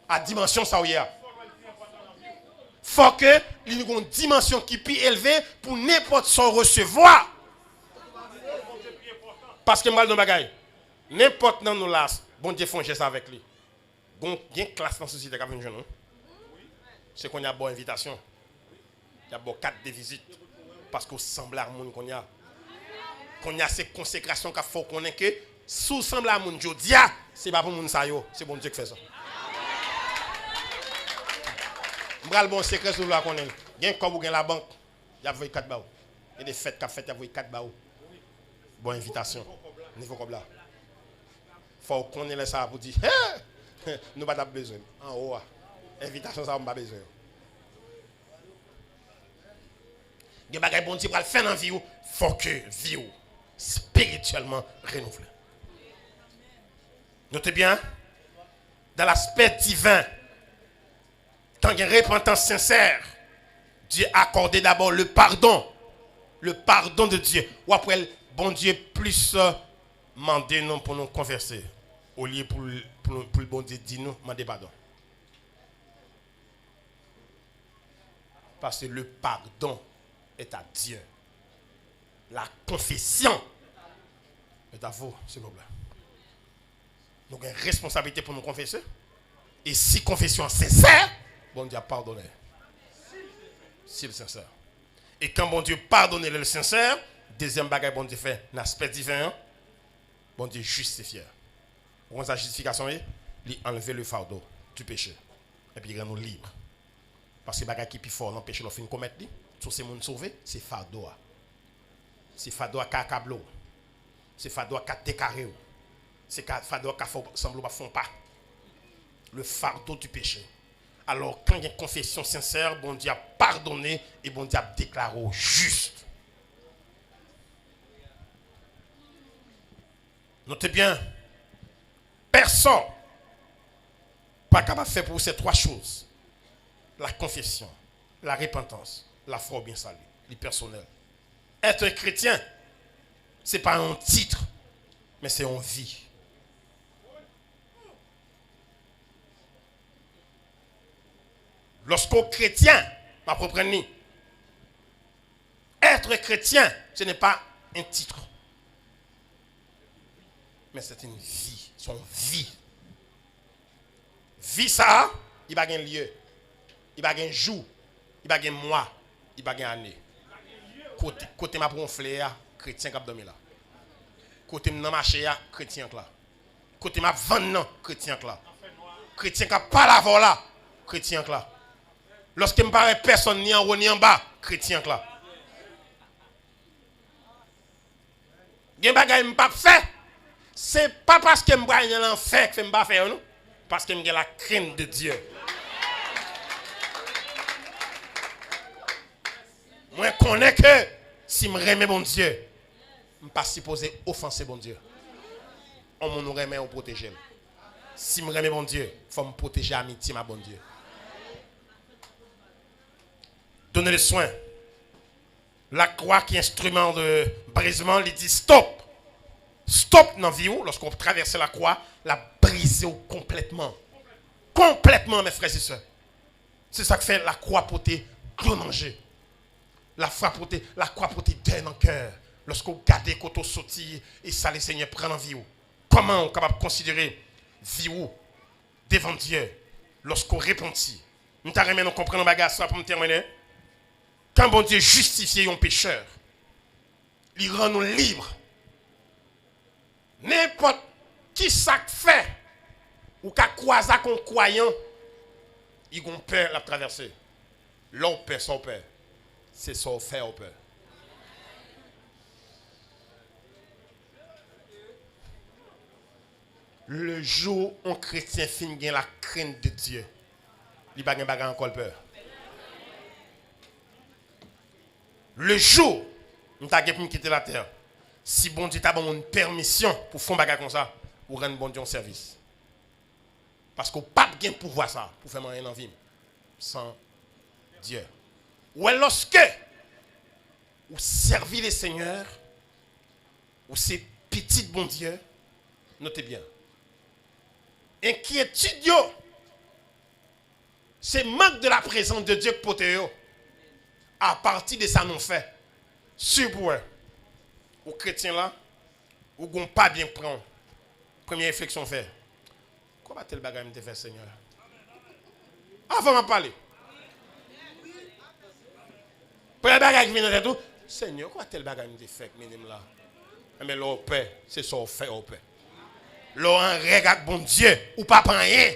À dimension ça ou y a. Faut que il y ait une dimension qui est plus élevée pour n'importe son recevoir. Parce que mal dans bagage. N'importe dans nous là, bon Dieu fait ça avec lui. Il y a une classe dans la société qui a une jeune. C'est qu'on a une bonne invitation. Il y a une carte de visite. Parce qu'on semble à monde qu'on a. Qu'on a ces consécrations qu'il faut qu'on ait que sous semble à monde jodia, c'est pas pour monde ça yo, c'est bon Dieu qui fait ça. M'bral bon secret sur la connaît. Gen comme ou gen la banque, y a voyé 4 ba. Il y a des fêtes qu'a fait, y a voyé 4 ba. Bonne invitation. Niveau comme là. Faut qu'on ait ça pour dire nous pas besoin. En haut. Invitation ça on pas besoin. Gen bagay bon Dieu pour le faire dans vie ou, faut que vie ou spirituellement renouvelée. Notez bien, dans l'aspect divin, quand il y a une repentance sincère, Dieu a accordé d'abord le pardon de Dieu. Ou après, bon Dieu plus mandé nous pour nous converser, au lieu pour le bon Dieu dire nous, mandez pardon. Parce que le pardon est à Dieu. La confession est à vous, s'il vous plaît. Donc, il y a une responsabilité pour nous confesser. Et si confession sincère, bon Dieu a pardonné. Si le sincère. Et quand bon Dieu pardonne le sincère, deuxième bagage bon Dieu fait un aspect divin, bon Dieu justifie. Comment sa justification est? Il enlever le fardeau du péché. Et puis il rend nous libres. Parce que les bagage qui est plus fort dans le péché, nous finissons commettre, tout ce monde sauvé, c'est fardeau. C'est fardeau à câble. C'est fardeau à décarré. C'est fardeau à semble pas font pas. Le fardeau du péché. Alors quand il y a une confession sincère, bon Dieu a pardonné et bon Dieu a déclaré juste. Notez bien, personne pas capable de faire pour ces trois choses. La confession, la repentance, la foi bien salut, le personnel. Être chrétien, ce n'est pas un titre, mais c'est une vie. Lorsqu'on chrétien, ma propre nuit, être chrétien, ce n'est pas un titre, mais c'est une vie, son vie. Vie ça, il va gagner lieu, il va gagner jour, il va gagner mois, il va gagner année. Côté ma bronflé, chrétien qui a dormi là. Côté ma marché, chrétien là. Côté ma vendre, chrétien là. Chrétien qui a pas la voix là, chrétien là. Lorsque me paraît personne ni en haut ni en bas, chrétien là. Gen bagay m'pa fait, c'est pas parce que m'pa y en fait que m'pa faire non, parce que m'ai la crainte de Dieu. Moi connais que si me remet bon Dieu, m'pas supposé offenser bon Dieu. On nous remet on protéger. Si me remet bon Dieu, faut me protéger amitié ma bon Dieu. Donnez le soin. La croix qui est instrument de brisement, il dit stop. Stop dans la vie. Lorsqu'on traverse la croix, la briser complètement. Complètement, mes frères et sœurs. C'est ça que fait la croix pour te danger. La croix pour te donner dans le cœur. Lorsqu'on garde quand on sortit et ça le Seigneur prend en vie. Comment on est capable de considérer vie devant Dieu lorsqu'on repentit. Nous t'arrêtons, nous comprenons bagage ça pour me terminer. Quand bon Dieu justifie un pécheur, il rend nous libres. N'importe qui ça fait, ou qu'à croiser qu'on croyant, ils ont peur la traverser. L'on peur, son peur. C'est son fait au peur. Le jour où un chrétien finit la crainte de Dieu, il va pas encore peur. Le jour où tu as quitter la terre, si bon Dieu t'a donné une permission pour faire un bagage comme ça, pour rendre bon Dieu un service. Parce qu'on n'a pas de pouvoir ça, pour faire rien en vie, sans Dieu. Ou lorsque vous servez le Seigneur, ou c'est petit bon Dieu, notez bien. Inquiétude, c'est manque de la présence de Dieu pour te. À partir de ça, nous fait. Sur aux chrétiens là, ou qu'on pas bien prendre. Première réflexion fait. Comment tel bagage me fait, Seigneur? Avant de parler. Première bagage qui vient de tout. Seigneur, quoi tel bagage me fait, minimum là? Mais l'on paix, c'est ça qu'on fait au paix. L'on regarde bon Dieu, ou pas rien.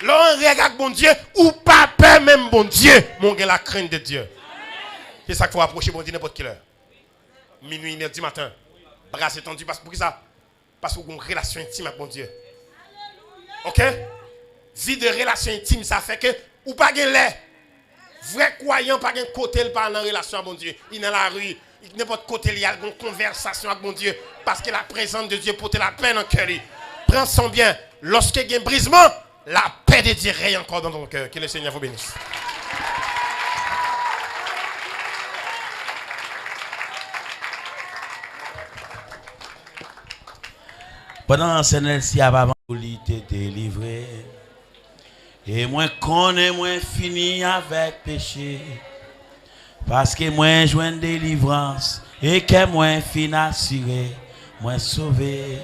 L'on regarde bon Dieu, ou pas peur même bon Dieu. Mon gars, la crainte de Dieu. C'est ça qu'il faut approcher bon Dieu n'importe quelle heure. Minuit, 1h du matin. Bras étendus. Parce que ça? Parce qu'on a une relation intime avec bon Dieu. Ok? Vie de relation intime, ça fait que, ou pas de lait. Vrai croyant, pas de côté, il parle en relation avec bon Dieu. Il est dans la rue. N'importe côté, il y a une conversation avec mon Dieu. Parce que la présence de Dieu porte la peine en cœur. Prends son bien. Lorsqu'il y a un brisement, la paix de Dieu règne encore dans ton cœur. Que le Seigneur vous bénisse. Pendant ce temps-ci, avant de te délivrer, et moi connais, moi fini avec péché. Parce que moi joins délivrance et que moi fin assuré, moi sauvé.